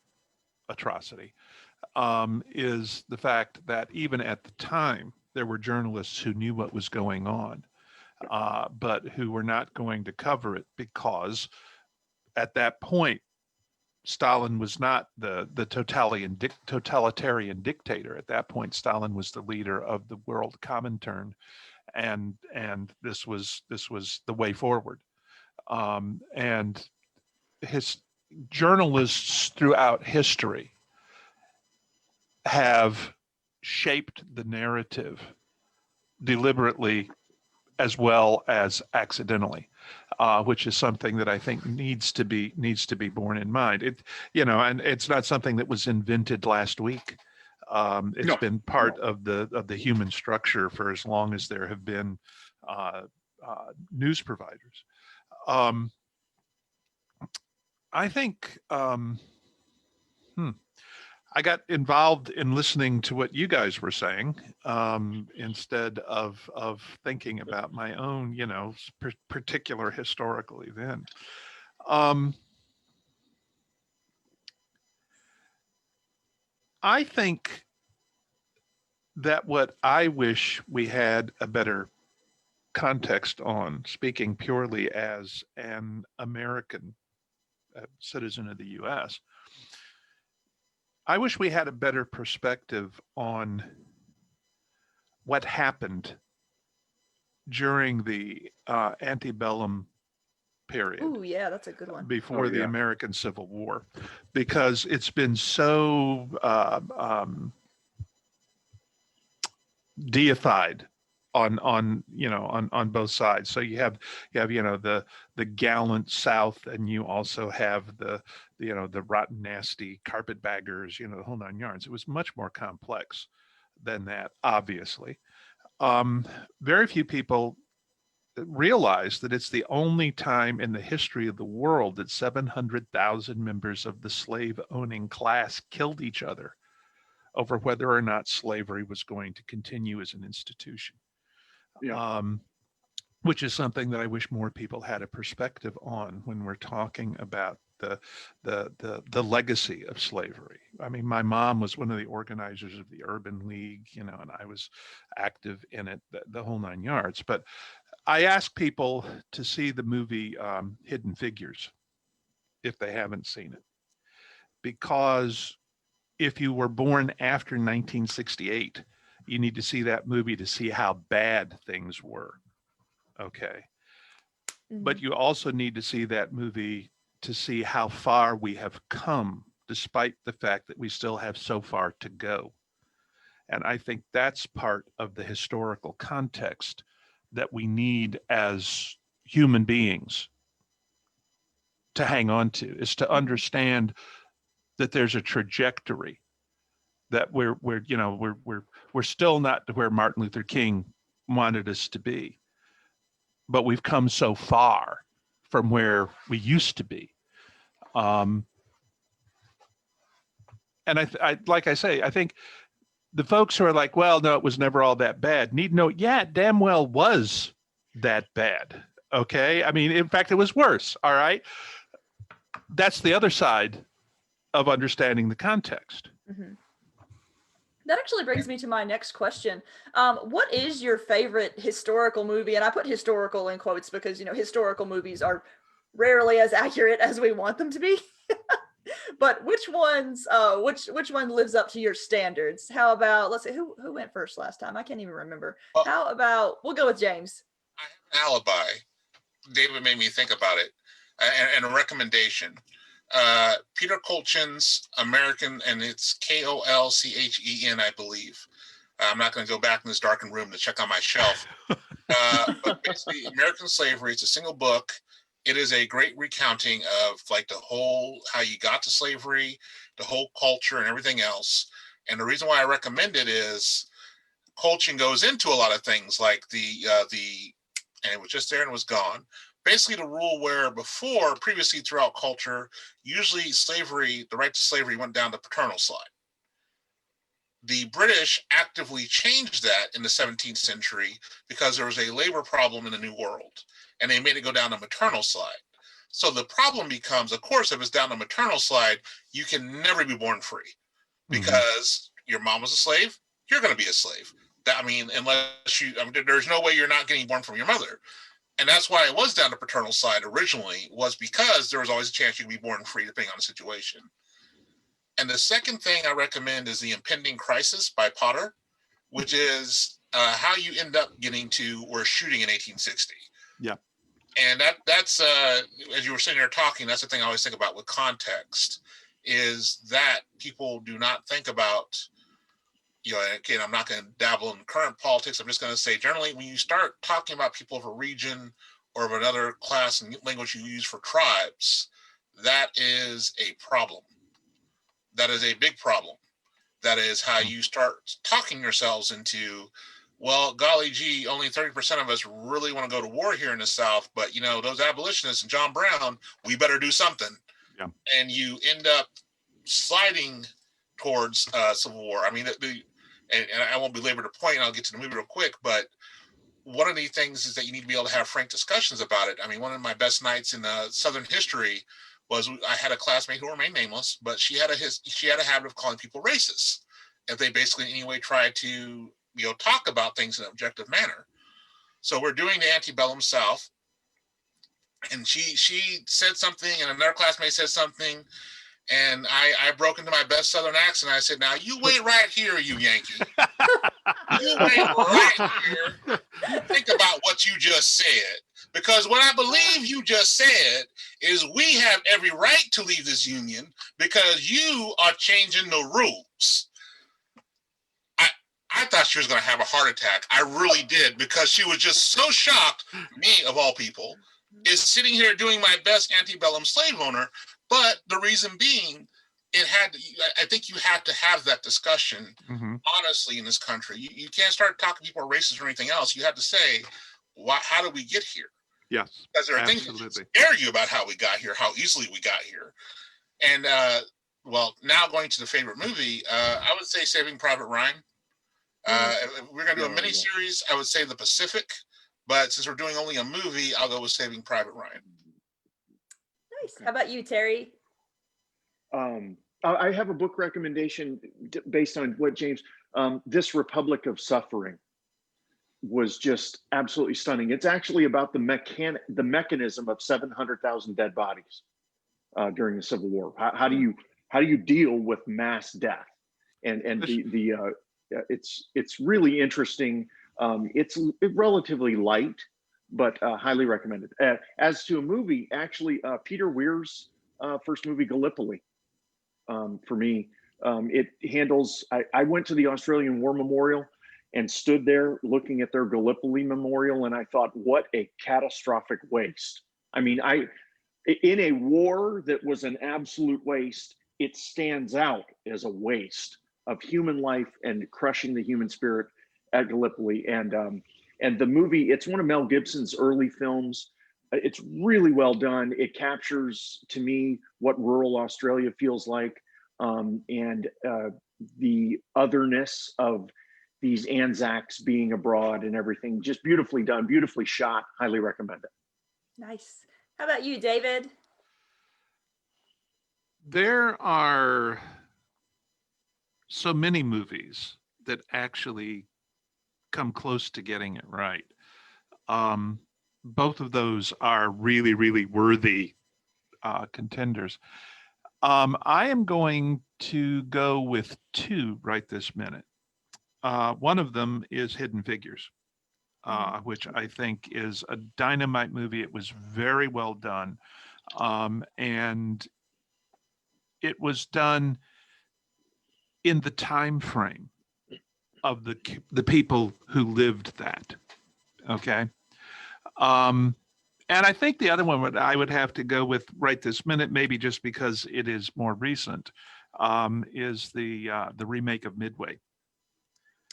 atrocity, is the fact that even at the time, there were journalists who knew what was going on, but who were not going to cover it, because at that point, Stalin was not the totalitarian dictator. At that point, Stalin was the leader of the world Comintern, and this was the way forward. And his journalists throughout history have shaped the narrative deliberately as well as accidentally, which is something that I think needs to be borne in mind. And it's not something that was invented last week. It's been part of the human structure for as long as there have been news providers. I think I got involved in listening to what you guys were saying instead of thinking about my own, particular historical event. I think that what I wish we had a better context on, speaking purely as an American citizen of the U.S., I wish we had a better perspective on what happened during the antebellum period. Ooh, yeah, that's a good one. Before the yeah. American Civil War, because it's been so deified on both sides. So you have the gallant South, and you also have the rotten, nasty carpetbaggers, the whole nine yards. It was much more complex than that, obviously. Very few people realize that it's the only time in the history of the world that 700,000 members of the slave owning class killed each other over whether or not slavery was going to continue as an institution. Yeah. Which is something that I wish more people had a perspective on when we're talking about the legacy of slavery. I mean, my mom was one of the organizers of the Urban League, and I was active in it, the whole nine yards. But I ask people to see the movie Hidden Figures if they haven't seen it, because if you were born after 1968, you need to see that movie to see how bad things were. Okay. But you also need to see that movie to see how far we have come, despite the fact that we still have so far to go. And I think that's part of the historical context that we need as human beings to hang on to, is to understand that there's a trajectory, that we're still not to where Martin Luther King wanted us to be, but we've come so far from where we used to be. And I like I say, I think the folks who are like, well, no, it was never all that bad, need to know, yeah, it damn well was that bad. Okay. I mean, in fact, it was worse. All right. That's the other side of understanding the context. Mm-hmm. That actually brings me to my next question. What is your favorite historical movie? And I put historical in quotes because, historical movies are rarely as accurate as we want them to be. But which ones, which one lives up to your standards? How about, let's see, who went first last time? I can't even remember. Well, How about, we'll go with James. I have an alibi. David made me think about it, and a recommendation. Peter Kolchin's American, and it's Kolchen, I believe. I'm not going to go back in this darkened room to check on my shelf. But basically, American Slavery, it's a single book. It is a great recounting of like the whole, how you got to slavery, the whole culture and everything else. And the reason why I recommend it is Kolchin goes into a lot of things like and it was just there and was gone. Basically the rule where previously throughout culture, usually slavery, the right to slavery went down the paternal side. The British actively changed that in the 17th century because there was a labor problem in the New World, and they made it go down the maternal side. So the problem becomes, of course, if it's down the maternal side, you can never be born free because your mom was a slave, you're going to be a slave. There's no way you're not getting born from your mother. And that's why it was down the paternal side originally, was because there was always a chance you could be born free depending on the situation. And the second thing I recommend is The Impending Crisis by Potter, which is how you end up getting to where shooting in 1860. Yeah. And that's as you were sitting there talking, that's the thing I always think about with context, is that people do not think about, again, I'm not going to dabble in current politics. I'm just going to say, generally, when you start talking about people of a region or of another class and language you use for tribes, that is a problem. That is a big problem. That is how you start talking yourselves into, well, golly gee, only 30% of us really want to go to war here in the South, but those abolitionists and John Brown, we better do something. Yeah. And you end up sliding towards civil war. I mean, and I won't belabor the point, and I'll get to the movie real quick, but one of the things is that you need to be able to have frank discussions about it. I mean, one of my best nights in Southern history was I had a classmate who remained nameless, but she had a habit of calling people racist if they basically in any way tried to talk about things in an objective manner. So we're doing the antebellum South, and she said something, and another classmate said something, And I broke into my best Southern accent. I said, "Now you wait right here, you Yankee. You wait right here. You think about what you just said. Because what I believe you just said is we have every right to leave this union because you are changing the rules." I thought she was going to have a heart attack. I really did, because she was just so shocked. Me, of all people, is sitting here doing my best antebellum slave owner. But the reason being, I think you had to have that discussion, honestly, in this country. You can't start talking people are racist or anything else. You have to say, how did we get here? Yes, because there are things that scare you about how we got here, how easily we got here. And well, now going to the favorite movie, I would say Saving Private Ryan. If we're going to do a mini series, I would say The Pacific. But since we're doing only a movie, I'll go with Saving Private Ryan. Nice. How about you, Terry? I have a book recommendation based on what James, This Republic of Suffering was just absolutely stunning. It's actually about the mechanism of 700,000 dead bodies during the Civil War. How do you deal with mass death? And it's really interesting. It's relatively light, but highly recommended. As to a movie, actually, Peter Weir's first movie, Gallipoli, for me, it handles. I went to the Australian War Memorial and stood there looking at their Gallipoli Memorial, and I thought, what a catastrophic waste. I mean, in a war that was an absolute waste, it stands out as a waste of human life and crushing the human spirit at Gallipoli. And the movie, it's one of Mel Gibson's early films. It's really well done. It captures, to me, what rural Australia feels like, and the otherness of these Anzacs being abroad and everything. Just beautifully done, beautifully shot. Highly recommend it. Nice. How about you, David? There are so many movies that actually come close to getting it right. Both of those are really, really worthy contenders. I am going to go with two right this minute. One of them is Hidden Figures, which I think is a dynamite movie. It was very well done. And it was done in the time frame of the people who lived that. Okay. And I think the other one I would have to go with right this minute, maybe just because it is more recent, is the remake of Midway.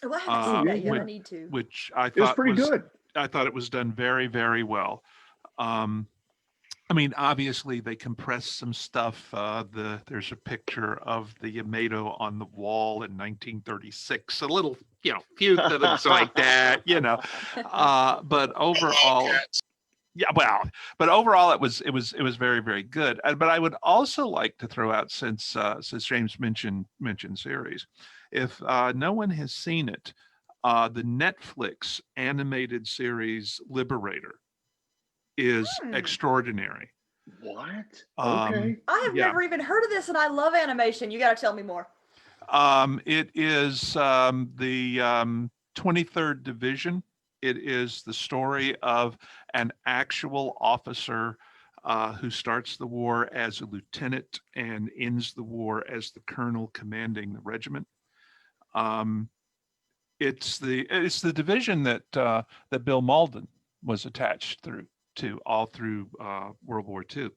Oh, I haven't seen that yet. I need to. Which I thought it was pretty good. I thought it was done very, very well. I mean, obviously they compressed some stuff. There's a picture of the Yamato on the wall in 1936. A little, few things like that, But overall, but overall it was very, very good. But I would also like to throw out, since James mentioned series, if no one has seen it, the Netflix animated series Liberator is extraordinary. What? Okay. I have never even heard of this, and I love animation. You got to tell me more. It is the 23rd Division. It is the story of an actual officer who starts the war as a lieutenant and ends the war as the colonel commanding the regiment. It's the division that Bill Mauldin was attached to all through World War II.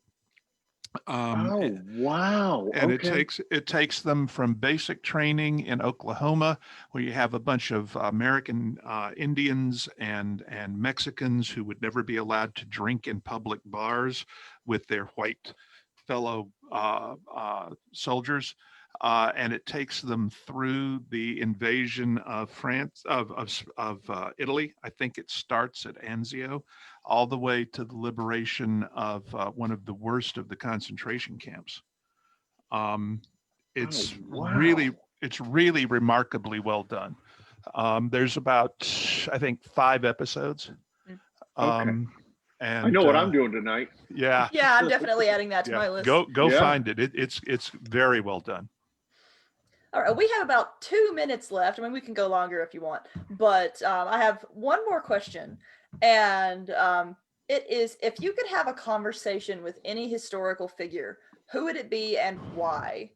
Wow! And it takes them from basic training in Oklahoma, where you have a bunch of American Indians and Mexicans who would never be allowed to drink in public bars with their white fellow soldiers. And it takes them through the invasion of France, of Italy. I think it starts at Anzio, all the way to the liberation of one of the worst of the concentration camps. It's really remarkably well done. There's about, I think, 5 episodes. Okay. And I know what I'm doing tonight. Yeah. Yeah, I'm definitely adding that to Yeah. my list. Go Yeah. find it. It's very well done. All right, we have about 2 minutes left. I mean, we can go longer if you want, but I have one more question, and it is: if you could have a conversation with any historical figure, who would it be and why?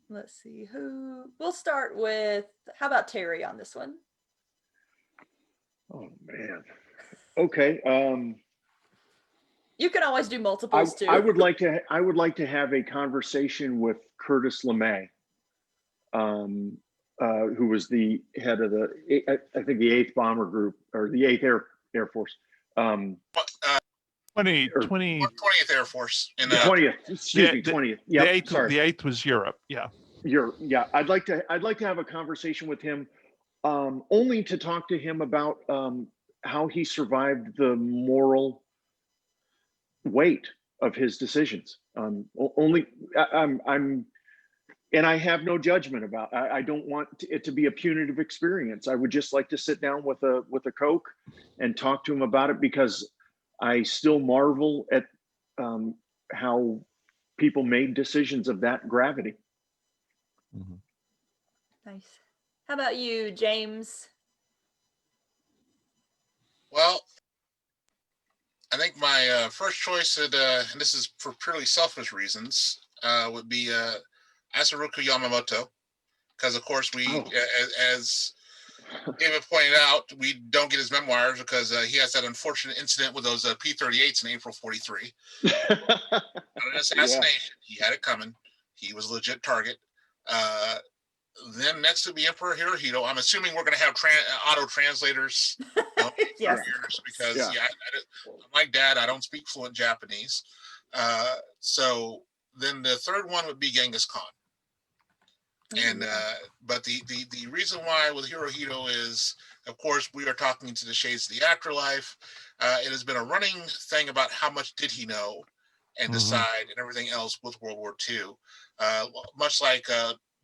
Let's see who. We'll start with. How about Terry on this one? Oh man. Okay. You can always do multiples too. I would like to have a conversation with Curtis LeMay, who was the head of I think the 8th Bomber Group, or the 8th Air Force. 20 20th Air Force in The 20th. Excuse me, 20th. Yeah. Sorry. The 8th was Europe. Yeah. Yeah. I'd like to have a conversation with him, only to talk to him about how he survived the moral weight of his decisions. Only I'm and I have no judgment about. I don't want it to be a punitive experience. I would just like to sit down with a Coke and talk to him about it, because I still marvel at how people made decisions of that gravity. Mm-hmm. Nice. How about you, James? Well, I think my first choice, and this is for purely selfish reasons, would be Asaruku Yamamoto, because of course as David pointed out, we don't get his memoirs because he has that unfortunate incident with those P-38s in April '43. Not an assassination. Yeah. He had it coming. He was a legit target. Then next to be Emperor Hirohito. I'm assuming we're going to have auto translators. Yes. Because like Dad, I don't speak fluent Japanese. So then the third one would be Genghis Khan. And but the reason why with Hirohito is, of course, we are talking to the shades of the afterlife. It has been a running thing about how much did he know and decide and everything else with World War II. Much like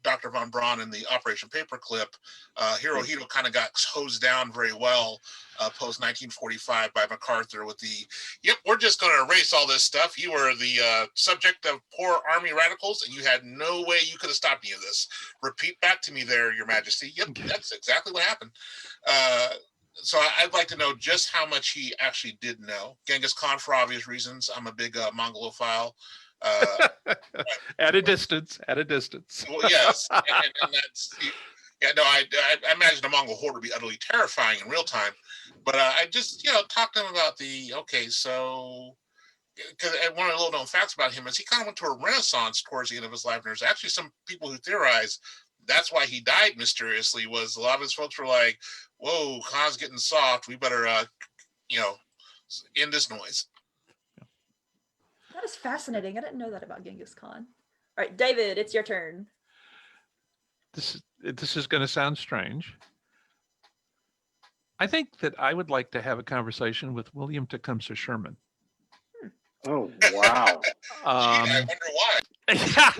Dr. von Braun in the Operation Paperclip, Hirohito kind of got hosed down very well post 1945 by MacArthur with the, yep, we're just going to erase all this stuff. You were the subject of poor army radicals, and you had no way you could have stopped any of this. Repeat back to me there, Your Majesty. Yep, that's exactly what happened. So I'd like to know just how much he actually did know. Genghis Khan, for obvious reasons. I'm a big Mongolophile. At a distance. Well, yes, and that's, yeah. No, I imagine a Mongol horde would be utterly terrifying in real time. But I just talk to him about so, because one of the little known facts about him is he kind of went to a renaissance towards the end of his life. And there's actually some people who theorize that's why he died mysteriously. Was a lot of his folks were like, "Whoa, Khan's getting soft. We better end this noise." That is fascinating. I didn't know that about Genghis Khan. All right, David, it's your turn. This is going to sound strange. I think that I would like to have a conversation with William Tecumseh Sherman. Oh wow! I wonder why. Yeah,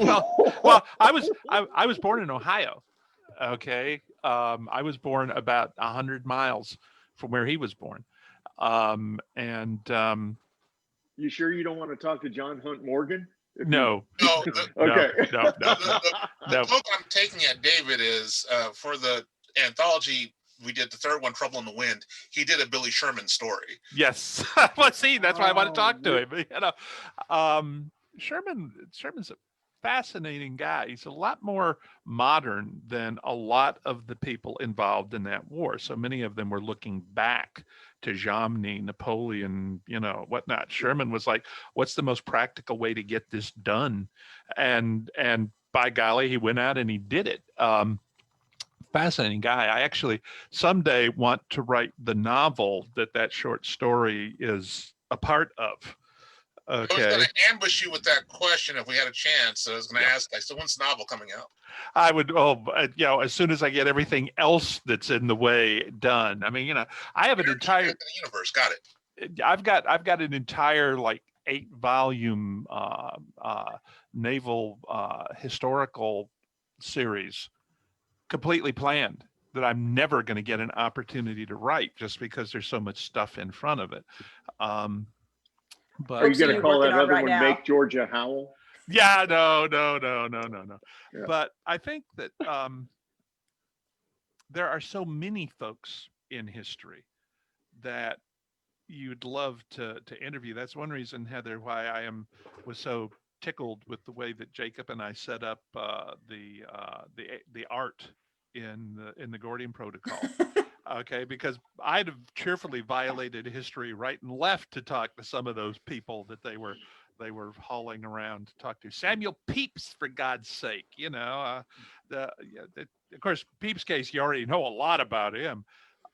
well, I was born in Ohio. Okay, I was born about 100 miles from where he was born, You sure you don't want to talk to John Hunt Morgan? No. Okay. No. The book I'm taking at David is for the anthology we did, the third one, Trouble in the Wind. He did a Billy Sherman story. Yes. Well, see, that's why I want to talk to him. Sherman's a fascinating guy. He's a lot more modern than a lot of the people involved in that war. So many of them were looking back to Jomny, Napoleon, whatnot. Sherman was like, what's the most practical way to get this done? And by golly, he went out and he did it. Fascinating guy. I actually someday want to write the novel that short story is a part of. Okay. I was going to ambush you with that question if we had a chance. So I was going to ask, so when's the novel coming out? I would, as soon as I get everything else that's in the way done. I mean, I have an entire the universe. Got it. I've got an entire 8-volume naval historical series completely planned. that I'm never going to get an opportunity to write just because there's so much stuff in front of it. But Are you Books are going to you call working that on other right one now? Make Georgia Howl? yeah, no. Yeah. But I think that there are so many folks in history that you'd love to interview. That's one reason, Heather, why was so tickled with the way that Jacob and I set up the art in the Gordian Protocol. Okay, because I'd have cheerfully violated history right and left to talk to some of those people that they were hauling around to talk to. Samuel Pepys, for God's sake, of course, Pepys' case, you already know a lot about him.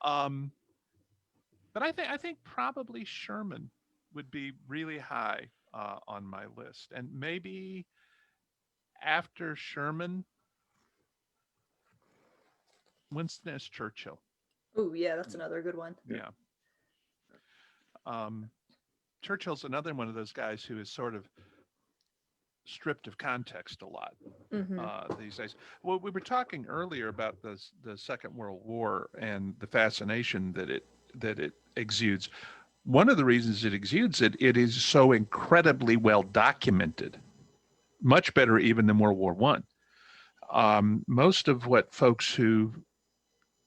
But I think probably Sherman would be really high on my list, and maybe after Sherman, Winston S. Churchill. Oh yeah, that's another good one. Yeah. Churchill's another one of those guys who is sort of stripped of context a lot these days. Well, we were talking earlier about the Second World War and the fascination that it exudes. One of the reasons it exudes it is so incredibly well documented, much better even than World War One. Most of what folks who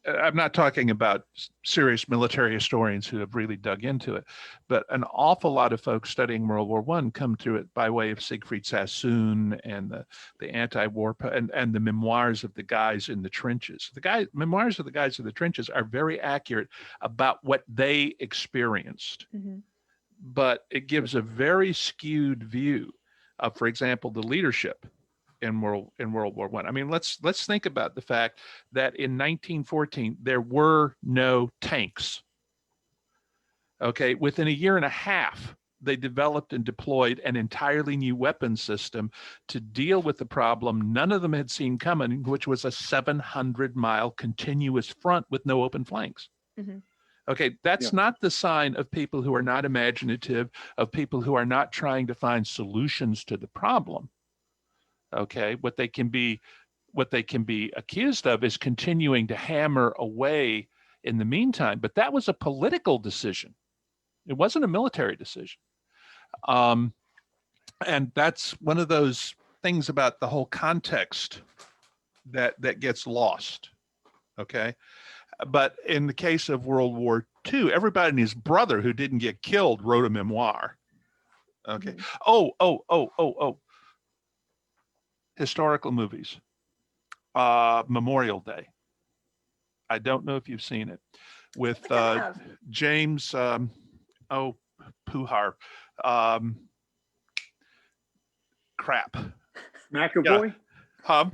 I'm not talking about serious military historians who have really dug into it, but an awful lot of folks studying World War One come to it by way of Siegfried Sassoon and the anti-war and the memoirs of the guys in the trenches. Memoirs of the guys in the trenches are very accurate about what they experienced, but it gives a very skewed view of, for example, the leadership in World War One. I mean, let's think about the fact that in 1914 there were no tanks. Okay, within a year and a half, they developed and deployed an entirely new weapon system to deal with the problem none of them had seen coming, which was a 700-mile continuous front with no open flanks. Okay, that's not the sign of people who are not imaginative, of people who are not trying to find solutions to the problem. Okay, what they can be accused of is continuing to hammer away in the meantime, but that was a political decision. It wasn't a military decision. And that's one of those things about the whole context that gets lost. Okay, but in the case of World War II, everybody and his brother who didn't get killed wrote a memoir. Okay. Oh. Historical movies. Memorial Day. I don't know if you've seen it with James. Puhar. Crap. McAvoy? Yeah.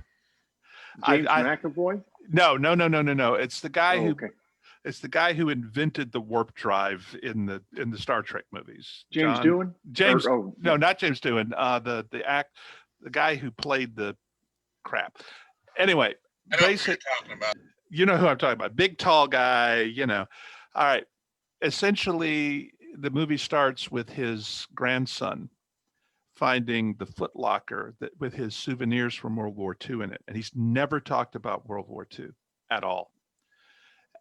James McAvoy? No. It's the guy okay. It's the guy who invented the warp drive in the Star Trek movies. James Doohan? No, not James Doohan. The guy who played the crap. Anyway, you know who I'm talking about. Big, tall guy, All right. Essentially, the movie starts with his grandson finding the footlocker with his souvenirs from World War II in it. And he's never talked about World War II at all.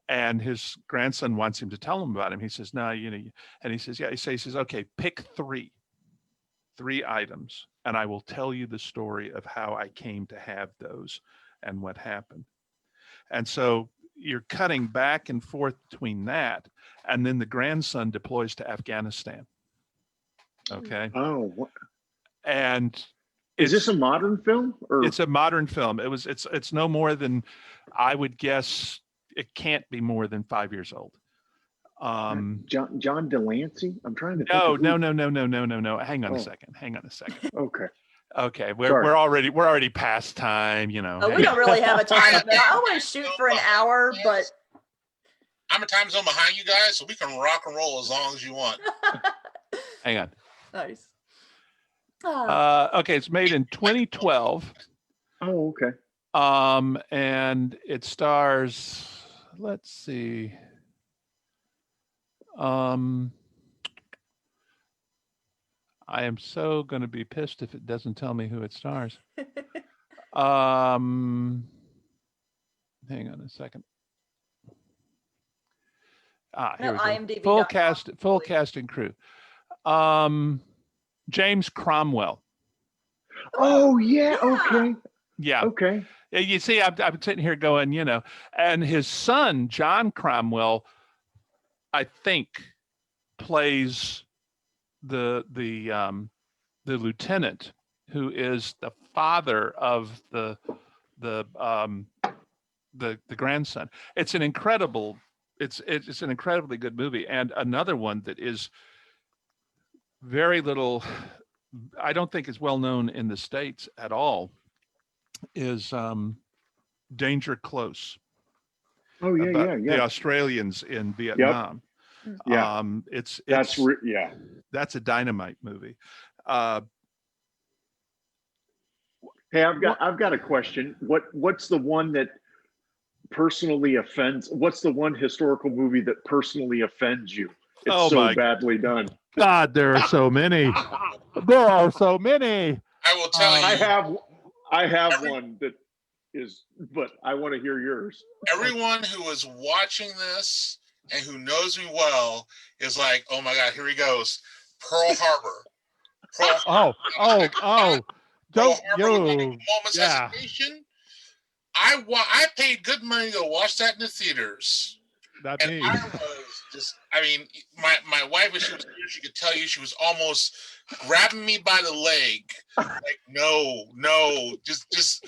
And his grandson wants him to tell him about him. He says, no, and he says, yeah, he says, okay, pick three items, and I will tell you the story of how I came to have those and what happened. And so you're cutting back and forth between that, and then the grandson deploys to Afghanistan. Okay. Oh, what? And is this a modern film? Or? It's a modern film. It's no more than, I would guess, it can't be more than 5 years old. John Delancey? I'm trying to think. No. Hang on a second. Okay. We're already past time, we don't really have a time limit. I always shoot for an hour, but I'm a time zone behind you guys, so we can rock and roll as long as you want. Hang on. Nice. Okay, it's made in 2012. Oh, okay. And it stars, let's see. I am so going to be pissed if it doesn't tell me who it stars. Hang on a second. Here No, we go. IMDb.com, Full please. cast and crew. James Cromwell. Oh yeah. Yeah. Okay. Yeah. Okay. You see, I'm sitting here going, and his son, John Cromwell, I think, plays the lieutenant who is the father of the grandson. It's an incredibly good movie, and another one that is very little, I don't think is well known in the States at all, is Danger Close, Oh yeah. about Yeah. the Yeah. Australians in Vietnam. Yeah. It's Yeah. that's a dynamite movie. Hey, I've got a question. What's the one that personally offends? What's the one historical movie that personally offends you? It's Oh so my badly done. God, there are so many. There are so many. I will tell I you, have one that is, but I want to hear yours. everyone who is watching this and who knows me well is like, oh my God, here he goes. Pearl Harbor. Pearl Harbor. Oh. Pearl Don't Harbor without a you? moment's Yeah. hesitation. I paid good money to watch that in the theaters. Not And me. I was just, I mean, my wife, when she was here, she could tell you she was almost grabbing me by the leg. Like, no, just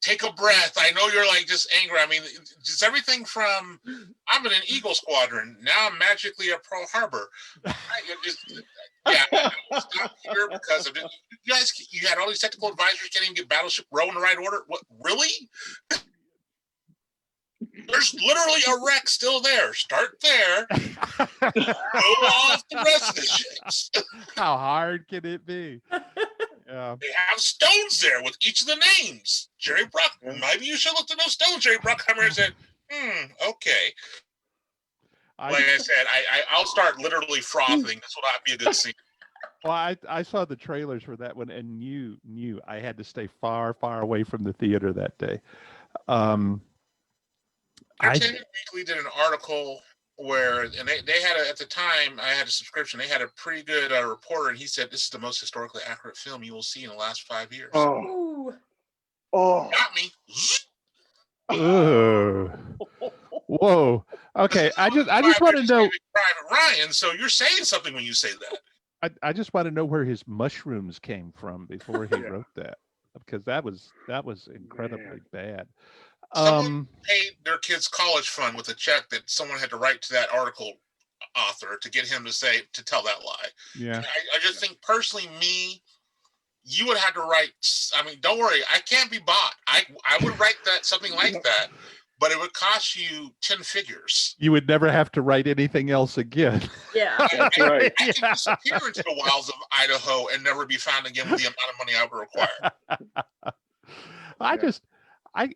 take a breath. I know you're like just angry. I mean, just everything from I'm in an Eagle Squadron. Now I'm magically at Pearl Harbor. I will stop here because of it. You guys, you had all these technical advisors can't even get Battleship Row in the right order. What, really? There's literally a wreck still there. Start there. Go off the rest of the ships. How hard can it be? Yeah. They have stones there with each of the names. Jerry Bruck. Maybe you should look at those stones. Jerry Bruckheimer and said, okay. Like I said, I'll start literally frothing. This will not be a good scene. Well, I saw the trailers for that one and knew I had to stay far away from the theater that day. Entertainment Weekly did an article where, and they had at the time, I had a subscription. They had a pretty good reporter, and he said this is the most historically accurate film you will see in the last 5 years. Oh. Got me. Whoa. Okay. I just want to know. Private Ryan. So you're saying something when you say that. I just want to know where his mushrooms came from before he wrote that, because that was incredibly bad. Someone paid their kid's college fund with a check that someone had to write to that article author to get him to tell that lie. Yeah. I just think personally, you would have to write. I mean, don't worry, I can't be bought. I would write something like that, but it would cost you 10 figures. You would never have to write anything else again. Yeah. That's right. I can disappear into the wilds of Idaho and never be found again with the amount of money I would require.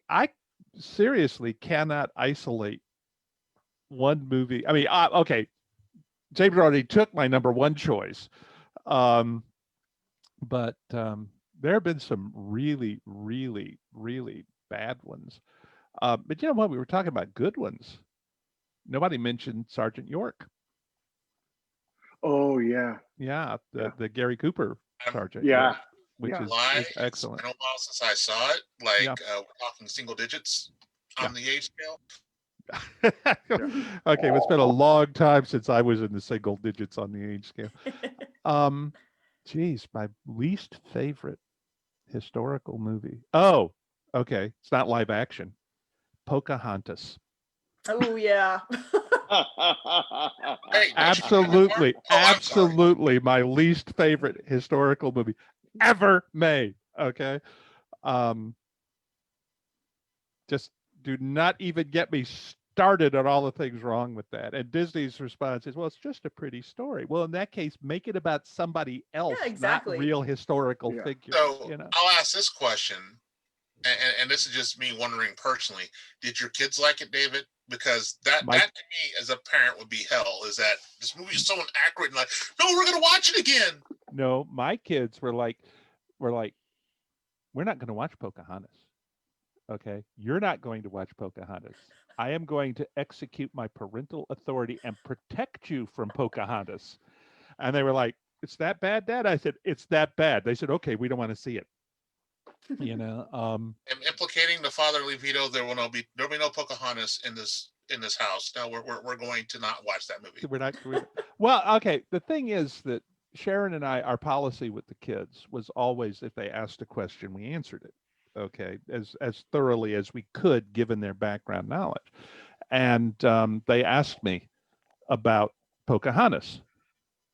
I seriously cannot isolate one movie. I mean, okay, James already took my number one choice, but there have been some really bad ones. But you know what? We were talking about good ones. Nobody mentioned Sergeant York. Oh yeah. Yeah, the Gary Cooper Sergeant. Yeah. York, which is excellent. It's been a while since I saw it. Like we're talking single digits on the age scale. Okay, it's been a long time since I was in the single digits on the age scale. Geez, my least favorite historical movie. Oh, okay, it's not live action. Pocahontas. Oh yeah. Hey, absolutely my least favorite historical movie ever made. Okay. Just do not even get me started on all the things wrong with that. And Disney's response is, well, it's just a pretty story. Well, in that case, make it about somebody else, exactly. not real historical figures. So I'll ask this question, and this is just me wondering personally, did your kids like it, David? Because that to me as a parent would be hell, is that this movie is so inaccurate and like, no, we're going to watch it again. No, my kids were like, we're not going to watch Pocahontas. Okay. You're not going to watch Pocahontas. I am going to execute my parental authority and protect you from Pocahontas. And they were like, it's that bad, Dad? I said, it's that bad. They said, okay, we don't want to see it. And implicating the fatherly veto, there'll be no Pocahontas in this house. No, we're going to not watch that movie. Well, okay. The thing is that Sharon and I, our policy with the kids was always, if they asked a question, we answered it. Okay, as thoroughly as we could, given their background knowledge. And they asked me about Pocahontas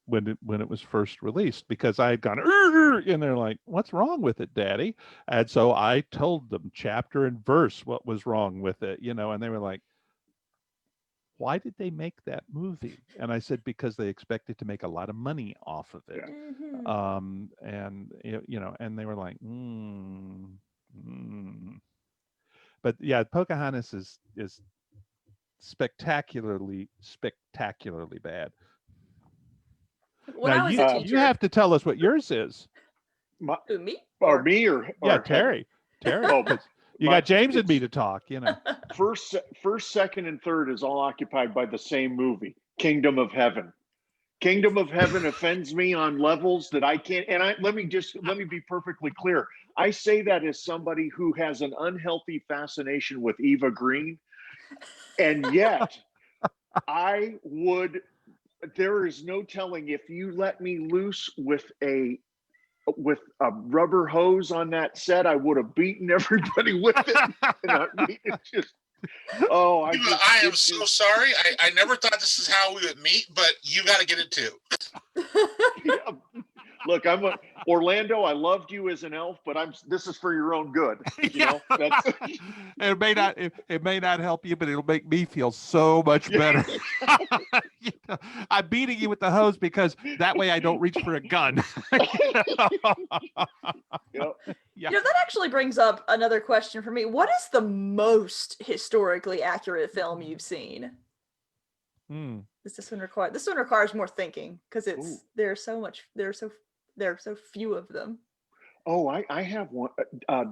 when it was first released, because I had gone, and they're like, what's wrong with it, Daddy? And so I told them chapter and verse what was wrong with it, and they were like, why did they make that movie? And I said, because they expected to make a lot of money off of it. And and they were like, But yeah, Pocahontas is spectacularly bad. When Now I was a teacher, you have to tell us what yours is. Who, me? Or me or Terry. Oh, You got James and me to talk, First, second, and third is all occupied by the same movie, Kingdom of Heaven. Kingdom of Heaven offends me on levels that I can't. And let me be perfectly clear. I say that as somebody who has an unhealthy fascination with Eva Green, and yet there is no telling, if you let me loose with a rubber hose on that set, I would have beaten everybody with it. And I mean, it's just, I am so sorry. I never thought this is how we would meet, but you got to get it too. Yeah. Look, Orlando. I loved you as an elf, but this is for your own good. That's it may not help you, but it'll make me feel so much better. I'm beating you with the hose because that way I don't reach for a gun. Yeah. That actually brings up another question for me. What is the most historically accurate film you've seen? This one requires more thinking, because there's there are so few of them. Oh, I have one.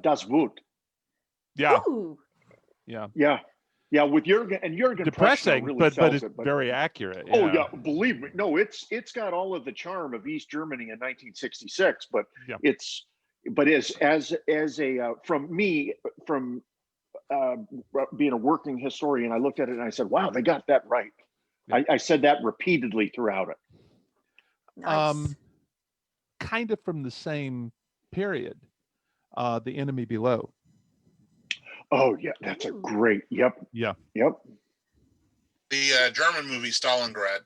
Das Boot. Yeah. Ooh. Yeah. With Jürgen, and Jürgen depressing, really but sells it's very accurate. Oh yeah, believe me. No, it's got all of the charm of East Germany in 1966, but as a from being a working historian, I looked at it and I said, wow, they got that right. Yeah. I said that repeatedly throughout it. Nice. Kind of from the same period, The Enemy Below. Oh yeah, that's a great. Yep. The German movie Stalingrad.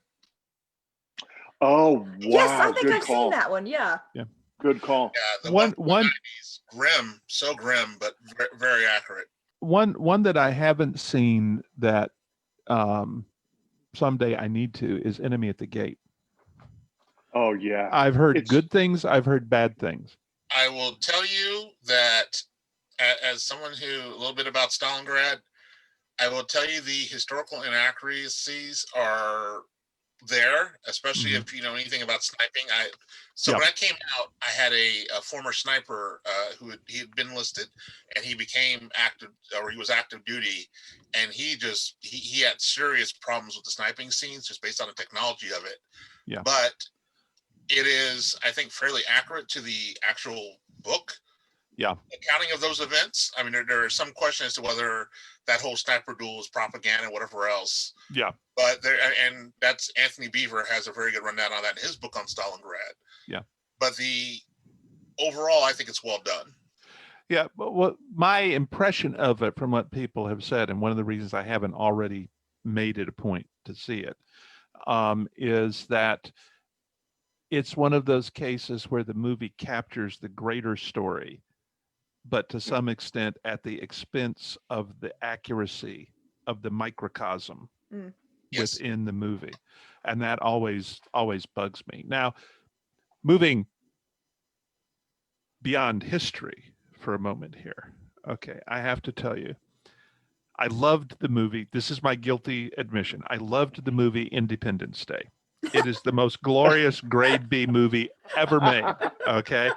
Oh wow! Yes, I think I've seen that one. Yeah. Good call. Yeah, the one 90s, grim, so grim, but very accurate. One that I haven't seen that someday I need to is Enemy at the Gate. Oh yeah. I've heard good things. I've heard bad things. I will tell you that as someone who a little bit about Stalingrad, I will tell you the historical inaccuracies are there, especially if you know anything about sniping. When I came out, I had a former sniper he had been enlisted, and he became active, or he was active duty, and he had serious problems with the sniping scenes just based on the technology of it. Yeah. But it is, I think, fairly accurate to the actual book. Yeah. Accounting of those events. I mean, there are some questions as to whether that whole sniper duel is propaganda, whatever else. Yeah. But and that's Anthony Beaver has a very good rundown on that in his book on Stalingrad. Yeah. But the overall, I think it's well done. Yeah. But what my impression of it, from what people have said, and one of the reasons I haven't already made it a point to see it, is that it's one of those cases where the movie captures the greater story, but to some extent at the expense of the accuracy of the microcosm within the movie. And that always bugs me. Now, moving beyond history for a moment here. Okay, I have to tell you, I loved the movie. This is my guilty admission. I loved the movie Independence Day. It is the most glorious grade B movie ever made. Okay.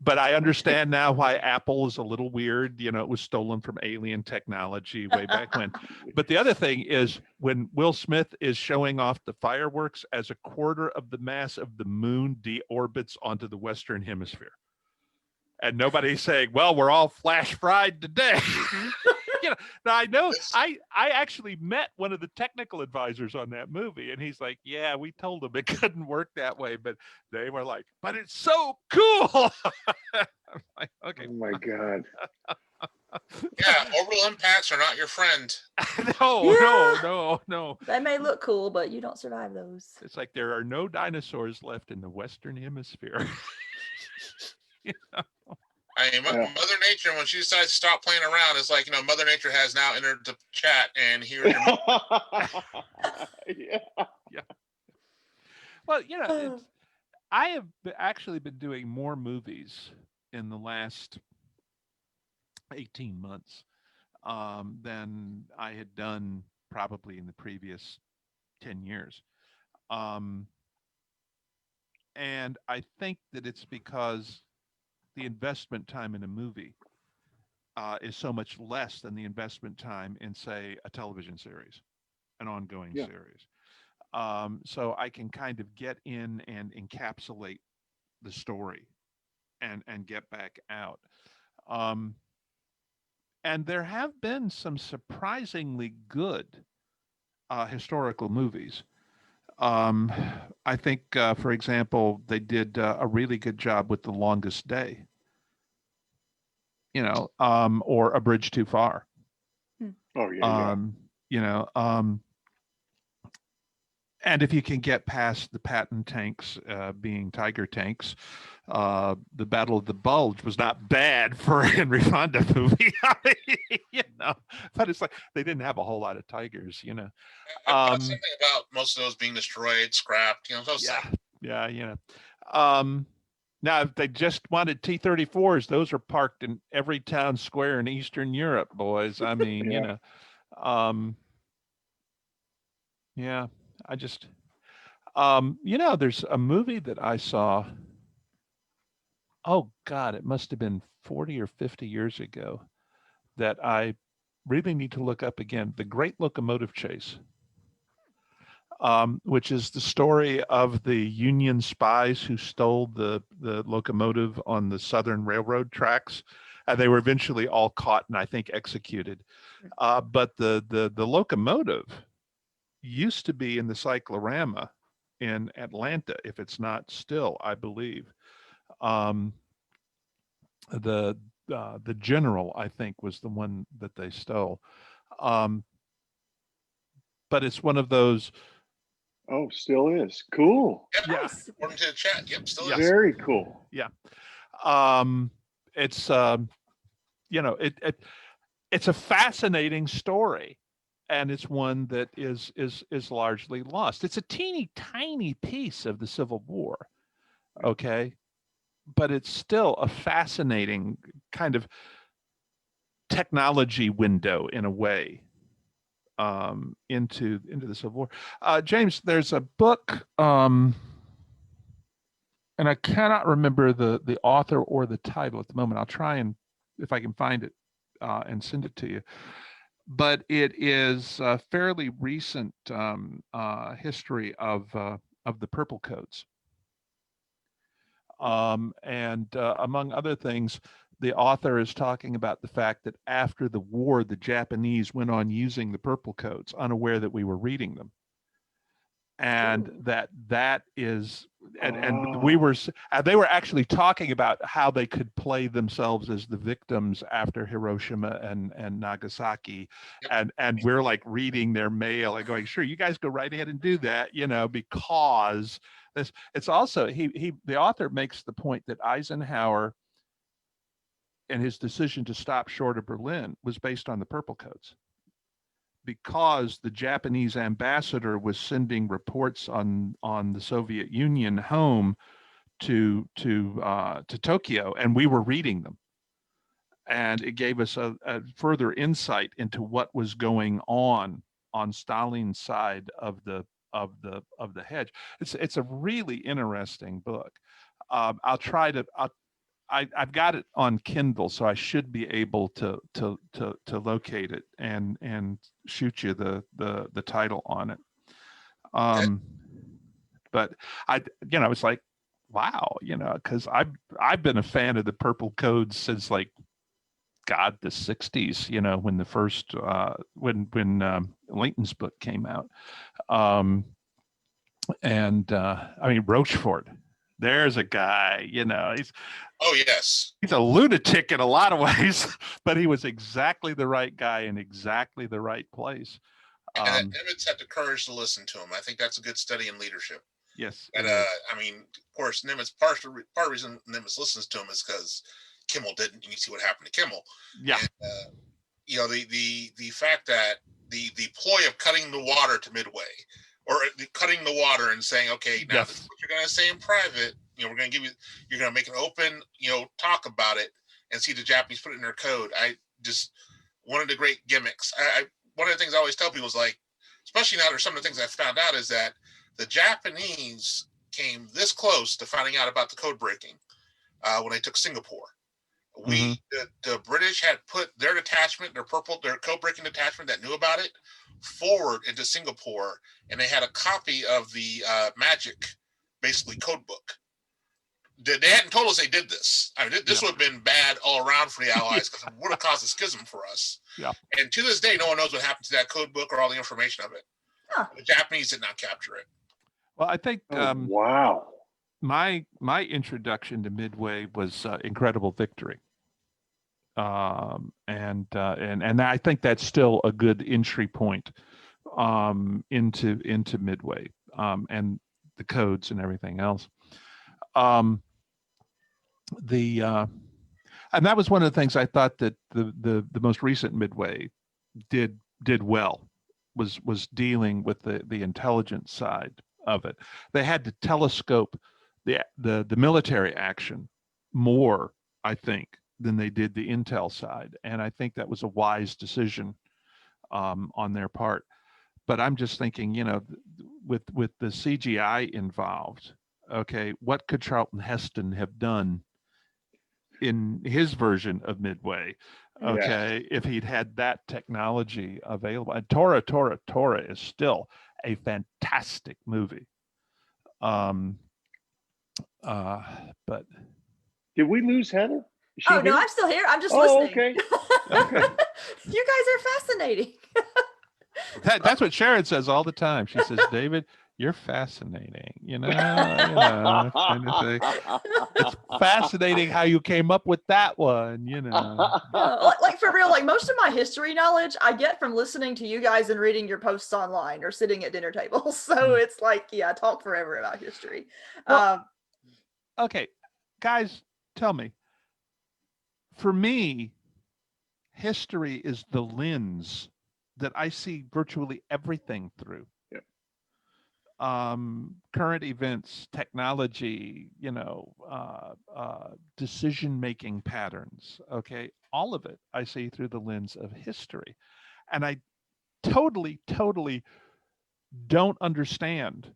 But I understand now why Apple is a little weird. You know, it was stolen from alien technology way back when. But the other thing is when Will Smith is showing off the fireworks as a quarter of the mass of the moon deorbits onto the Western Hemisphere. And nobody's saying, well, we're all flash fried today. You know, now I know I actually met one of the technical advisors on that movie, and he's like, yeah, we told them it couldn't work that way, but they were like, but it's so cool. I'm like, okay. Oh my God. Yeah, orbital impacts are not your friend. No. They may look cool, but you don't survive those. It's like there are no dinosaurs left in the Western Hemisphere. You know? I mean, Mother Nature, when she decides to stop playing around, it's like, Mother Nature has now entered the chat, and here's your. Yeah. Well, I have actually been doing more movies in the last 18 months than I had done probably in the previous 10 years. And I think that it's because the investment time in a movie is so much less than the investment time in, say, a television series, an ongoing series. So I can kind of get in and encapsulate the story and get back out. And there have been some surprisingly good historical movies. I think, for example, they did a really good job with The Longest Day, or A Bridge Too Far. Oh yeah. And if you can get past the Patton tanks being Tiger tanks, the Battle of the Bulge was not bad for a Henry Fonda movie. But it's like they didn't have a whole lot of tigers, I thought something about most of those being destroyed, scrapped, Yeah. Now, if they just wanted T-34s, those are parked in every town square in Eastern Europe, boys. I mean, I just, there's a movie that I saw. Oh God, it must have been 40 or 50 years ago that I really need to look up again. The Great Locomotive Chase, which is the story of the Union spies who stole the locomotive on the Southern Railroad tracks. They were eventually all caught and I think executed. But the locomotive used to be in the cyclorama in Atlanta, if it's not still, I believe. The General, I think, was the one that they stole. But it's one of those. Oh, still is. Cool. Yeah. According to the chat. Yep, still is. Very cool. Yeah. It's it's a fascinating story. And it's one that is largely lost. It's a teeny tiny piece of the Civil War, okay, but it's still a fascinating kind of technology window in a way into the Civil War. James, there's a book, and I cannot remember the author or the title at the moment. I'll try and if I can find it and send it to you. But it is a fairly recent history of the Purple Coats. And among other things, the author is talking about the fact that after the war, the Japanese went on using the Purple Coats, unaware that we were reading them. And that is, and we were, they were actually talking about how they could play themselves as the victims after Hiroshima and Nagasaki. And we're like reading their mail and going, sure, you guys go right ahead and do that, because this, it's also, the author makes the point that Eisenhower and his decision to stop short of Berlin was based on the Purple Coats, because the Japanese ambassador was sending reports on the Soviet Union home to Tokyo, and we were reading them, and it gave us a further insight into what was going on Stalin's side of the hedge. It's a really interesting book. I'll try to I've got it on Kindle, so I should be able to locate it and shoot you the title on it. But it's like, wow, because I've been a fan of the Purple Codes since like the 60s, when the first when Lincoln's book came out. I mean, Rochefort, there's a guy, Oh yes. he's a lunatic in a lot of ways, but he was exactly the right guy in exactly the right place. And Nimitz had the courage to listen to him. I think that's a good study in leadership. Yes. And I mean, of course, Nimitz, part of the reason Nimitz listens to him is because Kimmel didn't. You see what happened to Kimmel. Yeah. And, the fact that the ploy of cutting the water to Midway, or cutting the water and saying, okay, now this is what you're going to say in private. We're going to give you. You're going to make an open, talk about it and see the Japanese put it in their code. One of the great gimmicks. One of the things I always tell people is like, especially now, there's some of the things I found out is that the Japanese came this close to finding out about the code breaking when they took Singapore. The British had put their detachment, their code breaking detachment that knew about it, forward into Singapore, and they had a copy of the Magic, basically code book. They hadn't told us they did this. I mean, this would have been bad all around for the Allies because it would have caused a schism for us. Yeah. And to this day, no one knows what happened to that code book or all the information of it. Huh. The Japanese did not capture it. Well, I think wow. My introduction to Midway was Incredible Victory. And I think that's still a good entry point into Midway and the codes and everything else. And that was one of the things I thought that the most recent Midway did well was dealing with the intelligence side of it. They had to telescope the military action more, I think, than they did the intel side, and I think that was a wise decision on their part. But I'm just thinking, with the CGI involved, okay, what could Charlton Heston have done in his version of Midway, okay, if he'd had that technology available? And Tora is still a fantastic movie. But did we lose Heather? Oh, no, I'm still here. I'm just listening. Okay. You guys are fascinating. That's what Sharon says all the time. She says, David, you're fascinating. Kind of thing. It's fascinating how you came up with that one, Like for real, like most of my history knowledge I get from listening to you guys and reading your posts online or sitting at dinner tables. So it's like, I talk forever about history. Well, okay, guys, tell me. For me, history is the lens that I see virtually everything through. Current events, technology, decision-making patterns, okay? All of it I see through the lens of history. And I totally don't understand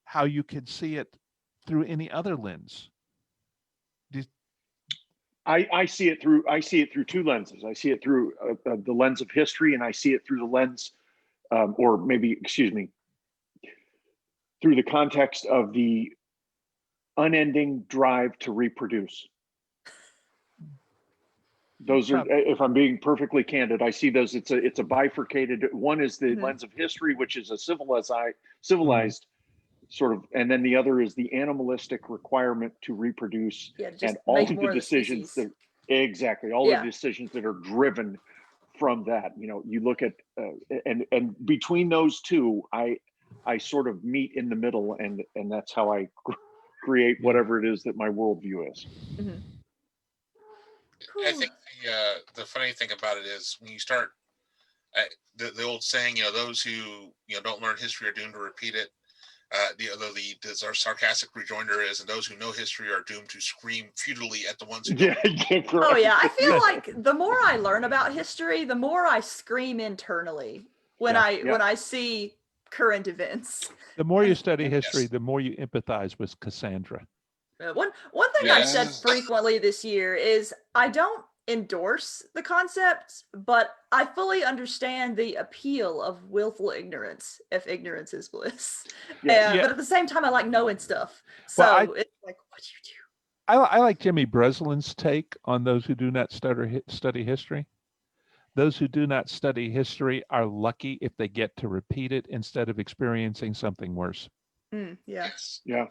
how you could see it through any other lens. I see it through two lenses. I see it through the lens of history, and I see it through the lens, through the context of the unending drive to reproduce. Those are, if I'm being perfectly candid, I see those. It's a bifurcated. One is the lens of history, which is a civilized sort of, and then the other is the animalistic requirement to reproduce, and all of the decisions that the decisions that are driven from that. You look at and between those two, I sort of meet in the middle, and that's how I create whatever it is that my worldview is. Mm-hmm. Cool. I think the funny thing about it is when you start the old saying, those who don't learn history are doomed to repeat it. Our sarcastic rejoinder is, and those who know history are doomed to scream futilely at the ones who don't. Oh yeah, I feel like the more I learn about history, the more I scream internally when I see current events. The more you study history, the more you empathize with Cassandra. One thing I've said Yes. frequently this year is I don't endorse the concept, but I fully understand the appeal of willful ignorance if ignorance is bliss. Yes. Yeah. But at the same time, I like knowing stuff. Well, So it's like, what do you do? I like Jimmy Breslin's take on those who do not study history. Those who do not study history are lucky if they get to repeat it instead of experiencing something worse. Yeah. Yes. Yeah.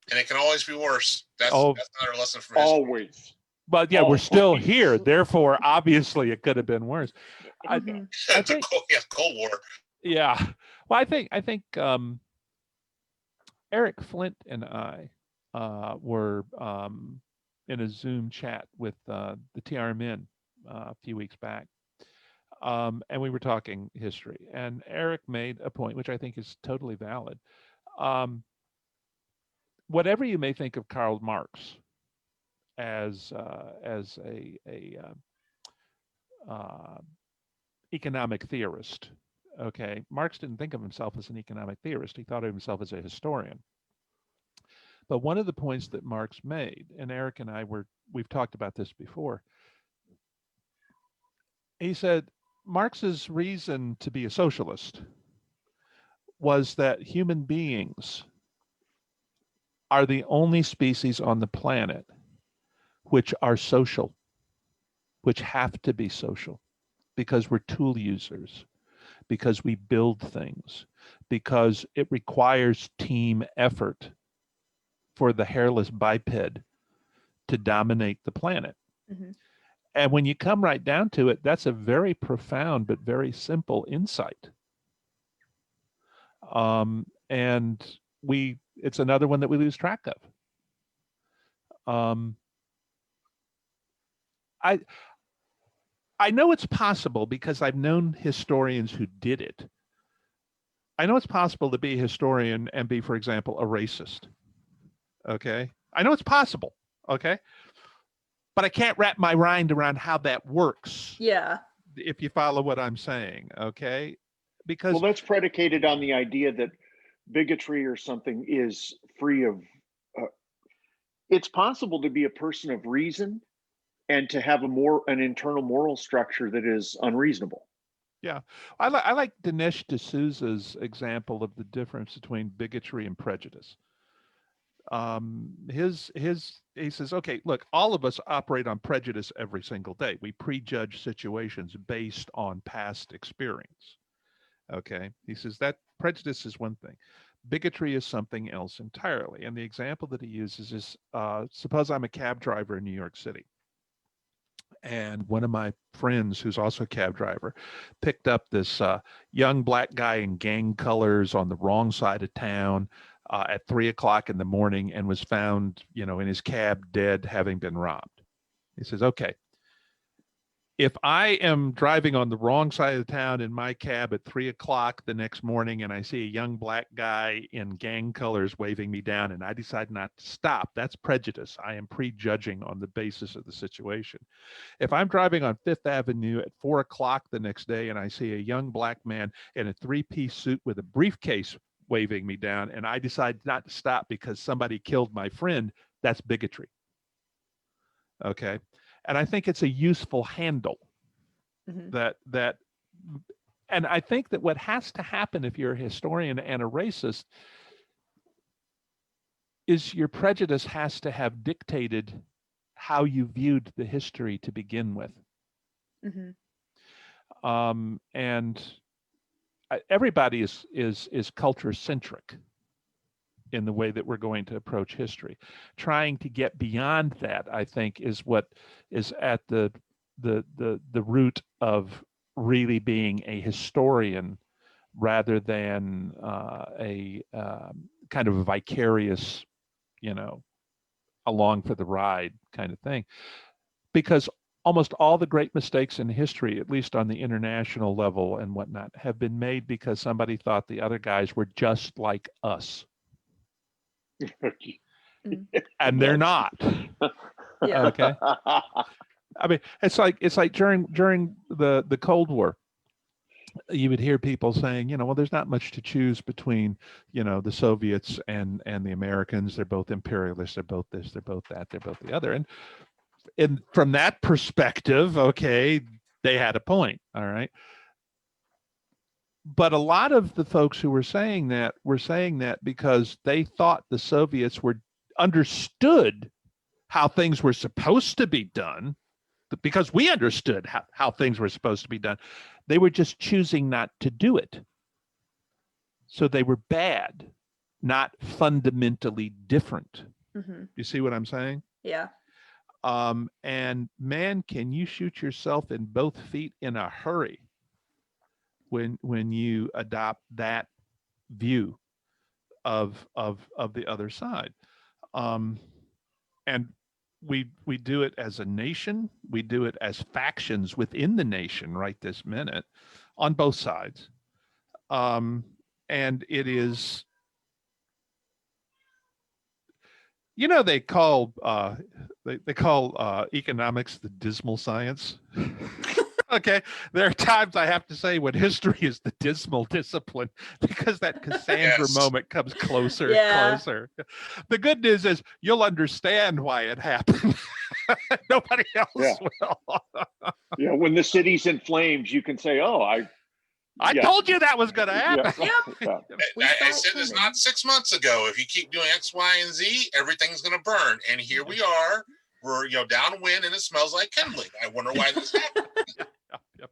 And it can always be worse. That's Oh, another lesson from history. Always. but yeah, we're still Always. here. Therefore, obviously, it could have been worse. I Mhm. I It's a think, Cold War. yeah. Well, I think Eric Flint and I were in a Zoom chat with the TRMN a few weeks back. And we were talking history. And Eric made a point, which I think is totally valid. Whatever you may think of Karl Marx as a economic theorist, okay, Marx didn't think of himself as an economic theorist. He thought of himself as a historian. But one of the points that Marx made, and Eric and we've talked about this before, he said Marx's reason to be a socialist was that human beings are the only species on the planet which are social, which have to be social because we're tool users, because we build things, because it requires team effort for the hairless biped to dominate the planet. Mhm. And when you come right down to it, that's a very profound but very simple insight. And it's another one that we lose track of. I know it's possible because I've known historians who did it. I know it's possible to be a historian and be, for example, a racist. Okay. I know it's possible. Okay. But I can't wrap my mind around how that works. Yeah. If you follow what I'm saying. Okay. Because Well, that's predicated on the idea that bigotry or something is free of. It's possible to be a person of reason and to have an internal moral structure that is unreasonable. yeah, I like Dinesh D'Souza's example of the difference between bigotry and prejudice. He says, okay, look, all of us operate on prejudice every single day. We prejudge situations based on past experience. Okay, he says that prejudice is one thing. Bigotry is something else entirely. And the example that he uses is, suppose I'm a cab driver in New York City. And one of my friends, who's also a cab driver, picked up this young black guy in gang colors on the wrong side of town at 3 o'clock in the morning and was found, in his cab dead, having been robbed. He says, okay, if I am driving on the wrong side of town in my cab at 3 o'clock the next morning and I see a young black guy in gang colors waving me down and I decide not to stop, that's prejudice. I am prejudging on the basis of the situation. If I'm driving on Fifth Avenue at 4 o'clock the next day and I see a young black man in a three-piece suit with a briefcase waving me down and I decide not to stop because somebody killed my friend, that's bigotry. Okay. And I think it's a useful handle that and I think that what has to happen if you're a historian and a racist is your prejudice has to have dictated how you viewed the history to begin with. And everybody is culture centric in the way that we're going to approach history. Trying to get beyond that, I think, is what is at the root of really being a historian rather than a kind of a vicarious, along for the ride kind of thing. Because almost all the great mistakes in history, at least on the international level and whatnot, have been made because somebody thought the other guys were just like us. And they're not. Yeah. Okay. I mean, it's like during the Cold War, you would hear people saying, well, there's not much to choose between, the Soviets and the Americans. They're both imperialists. They're both this. They're both that. They're both the other. And from that perspective, okay, they had a point. All right. But a lot of the folks who were saying that because they thought the Soviets understood how things were supposed to be done, because we understood how things were supposed to be done. They were just choosing not to do it. So they were bad, not fundamentally different. Mm-hmm. You see what I'm saying? Yeah. And man, can you shoot yourself in both feet in a hurry when you adopt that view of the other side. And we do it as a nation. We do it as factions within the nation right this minute on both sides. And it is, they call economics the dismal science. Okay, there are times I have to say when history is the dismal discipline, because that Cassandra moment comes closer and closer. The good news is you'll understand why it happened. Nobody else will. Yeah, when the city's in flames, you can say, "Oh, I told you that was going to happen." Yeah. I said this not 6 months ago. If you keep doing X, Y, and Z, everything's going to burn. And here we are. We're downwind, and it smells like kindling. I wonder why this happened. Yep.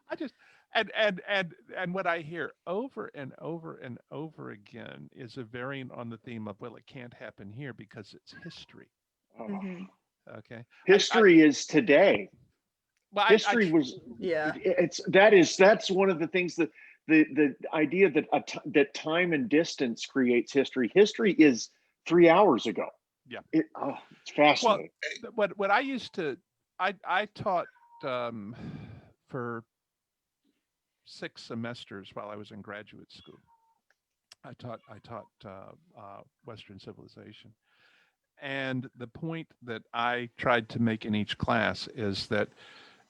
I just and what I hear over and over and over again is a variant on the theme of, well, it can't happen here because it's history. Mm-hmm. Okay. History is today. Well, history was. Yeah. That's one of the things that the idea that time and distance creates history. History is 3 hours ago. Yeah. It's fascinating. Well, what I used to, I taught for 6 semesters while I was in graduate school. I taught Western civilization. And the point that I tried to make in each class is that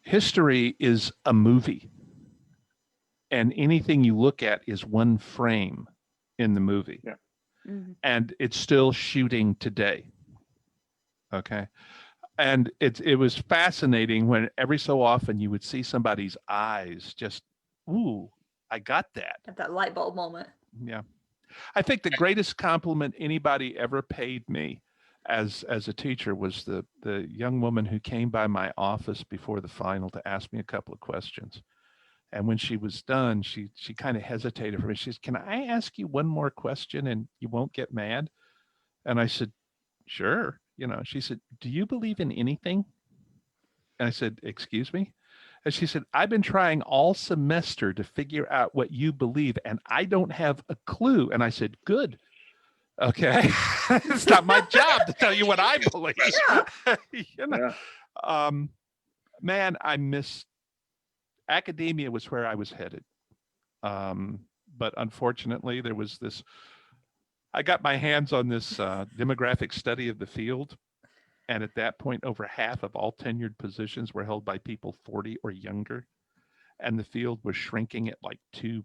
history is a movie. And anything you look at is one frame in the movie. Yeah. Mm-hmm. And it's still shooting today. Okay. And it was fascinating when every so often you would see somebody's eyes just, ooh, I got that. At that light bulb moment. Yeah. I think the greatest compliment anybody ever paid me as a teacher was the young woman who came by my office before the final to ask me a couple of questions. And when she was done, she kind of hesitated for me. She said, "Can I ask you one more question and you won't get mad?" And I said, "Sure." She said, "Do you believe in anything?" And I said, "Excuse me?" And she said, "I've been trying all semester to figure out what you believe, and I don't have a clue." And I said, "Good. Okay." It's not my job to tell you what I believe. Yeah. Man, I miss academia was where I was headed. But unfortunately, there was this, I got my hands on this demographic study of the field. And at that point, over half of all tenured positions were held by people 40 or younger. And the field was shrinking at like two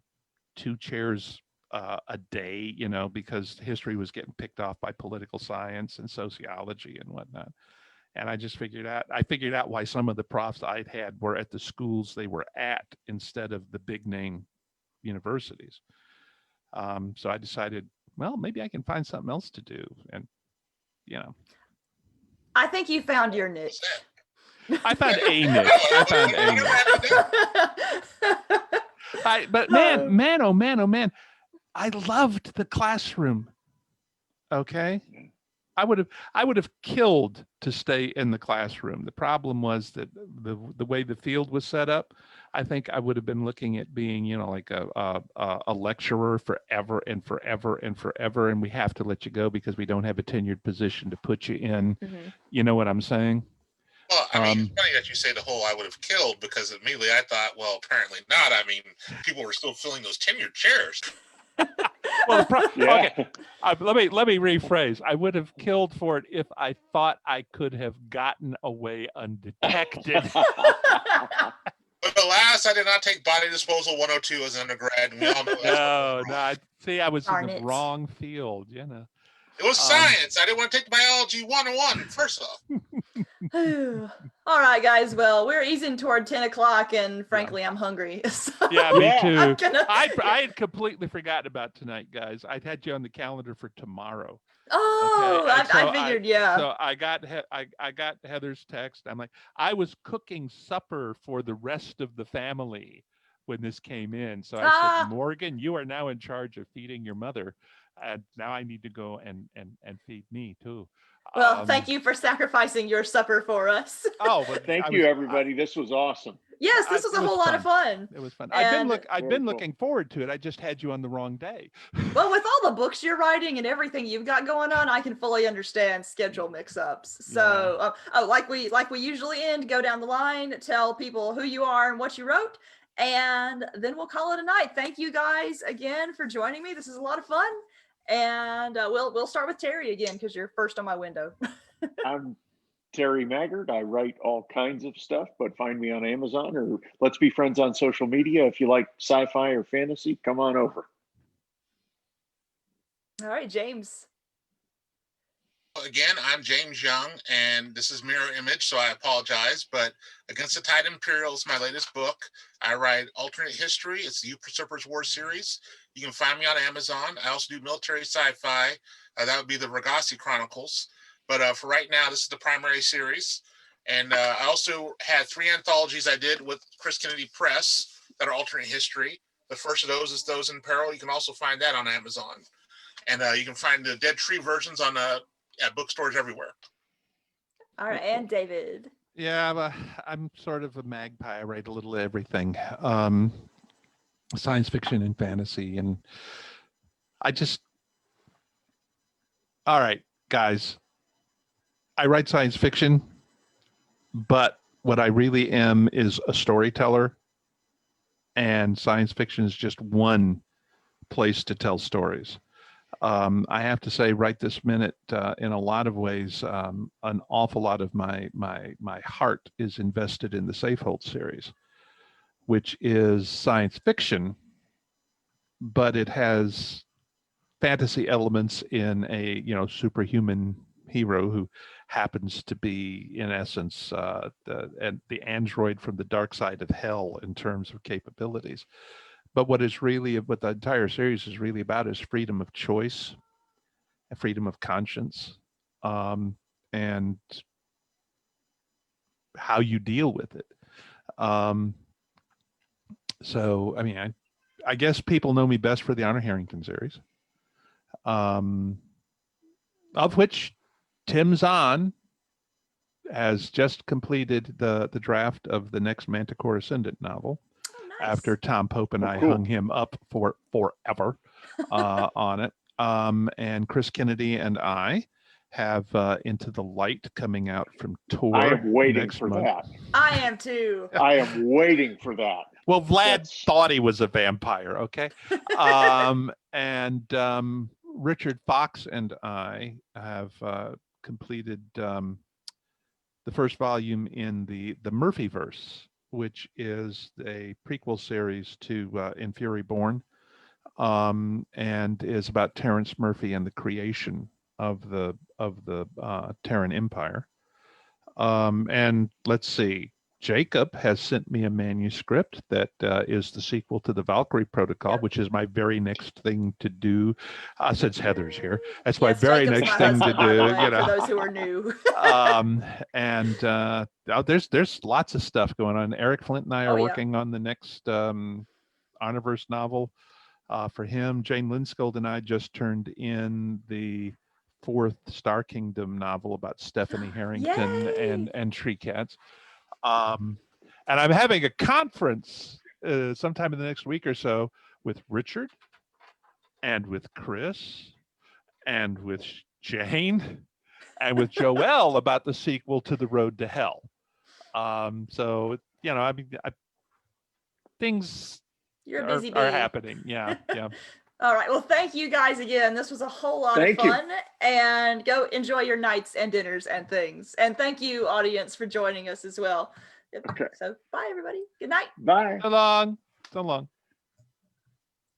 chairs a day, because history was getting picked off by political science and sociology and whatnot. And I just figured out why some of the profs I'd had were at the schools they were at instead of the big name universities. So I decided, well, maybe I can find something else to do. And, I think you found your niche. I found a niche. But man, oh man, I loved the classroom. Okay. I would have killed to stay in the classroom. The problem was that the way the field was set up, I think I would have been looking at being, like a lecturer forever and forever and forever. And we have to let you go because we don't have a tenured position to put you in. Mm-hmm. You know what I'm saying? Well, I mean, it's funny that you say the whole "I would have killed," because immediately I thought, well, apparently not. I mean, people were still filling those tenured chairs. Well, okay. Let me rephrase. I would have killed for it if I thought I could have gotten away undetected. Well, Alas, I did not take body disposal 102 as an undergrad. And we all know that's No, no. I was in Darn the it. wrong field, you know. It was science. I didn't want to take biology 101 first off. All right, guys. Well, we're easing toward 10 o'clock, and frankly, I'm hungry. So Yeah, me Yeah. too. I'm gonna. I had completely forgotten about tonight, guys. I'd had you on the calendar for tomorrow. Oh, Okay, and I figured, yeah. So I got I got Heather's text. I'm like, I was cooking supper for the rest of the family when this came in. So I said, Morgan, you are now in charge of feeding your mother, and now I need to go and feed me too. Well, thank you for sacrificing your supper for us. Oh, but Thank you, everybody. This was awesome. Yes, this was a whole lot of fun. It was fun. And- I've Very been cool. looking forward to it. I just had you on the wrong day. Well, with all the books you're writing and everything you've got going on, I can fully understand schedule mix-ups. So, like we usually end, go down the line, tell people who you are and what you wrote, and then we'll call it a night. Thank you guys again for joining me. This is a lot of fun, and we'll start with Terry again because you're first on my window. I'm Terry Maggert. I write all kinds of stuff, but find me on Amazon or let's be friends on social media. If you like sci-fi or fantasy, come on over. All right, James. Again, I'm James Young, and this is Mirror Image, so I apologize. But Against the Tide Imperial is my latest book. I write alternate history. It's the Usurpers War series. You can find me on Amazon. I also do military sci-fi. That would be the Ragasi Chronicles. But for right now, this is the primary series. And I also had 3 anthologies I did with Chris Kennedy Press that are alternate history. The first of those is Those in Peril. You can also find that on Amazon. And you can find the Dead Tree versions on at bookstores everywhere. All right, and David. Yeah, I'm sort of a magpie. I write a little of everything, science fiction and fantasy, and all right, guys. I write science fiction, but what I really am is a storyteller, and science fiction is just one place to tell stories. I have to say, right this minute, in a lot of ways, an awful lot of my heart is invested in the Safehold series, which is science fiction, but it has fantasy elements in a superhuman hero who happens to be, in essence, the android from the dark side of hell in terms of capabilities. But what the entire series is really about is freedom of choice, freedom of conscience, and how you deal with it. So, I mean, I guess people know me best for the Honor Harrington series, of which Tim Zahn has just completed the draft of the next Manticore Ascendant novel. Nice. After Tom Pope and I cool. hung him up for forever on it. And Chris Kennedy and I have Into the Light coming out from Tor. I am waiting next for month. that. I am too. I am waiting for that. Well, Vlad That's- thought he was a vampire, okay? And Richard Fox and I have completed the first volume in the Murphyverse, which is a prequel series to In Fury Born, and is about Terrence Murphy and the creation of the Terran Empire. And let's see, Jacob has sent me a manuscript that is the sequel to the Valkyrie Protocol, which is my very next thing to do. Since Heather's here, that's my Yes, very Jacob's next my thing to husband, by do. the way, for those who are new. There's lots of stuff going on. Eric Flint and I are Oh, yeah. working on the next Honorverse novel for him. Jane Linsgold and I just turned in the 4th Star Kingdom novel about Stephanie Harrington Yay! and Tree Cats. And I'm having a conference sometime in the next week or so with Richard and with Chris and with Jane and with Joelle about the sequel to The Road to Hell. So, I mean, things You're a busy bee. are happening. Yeah. All right. Well, thank you guys again. This was a whole lot Thank of you. fun. And go enjoy your nights and dinners and things. And thank you, audience, for joining us as well. Yep. Okay. So bye, everybody. Good night. Bye. So long. So long.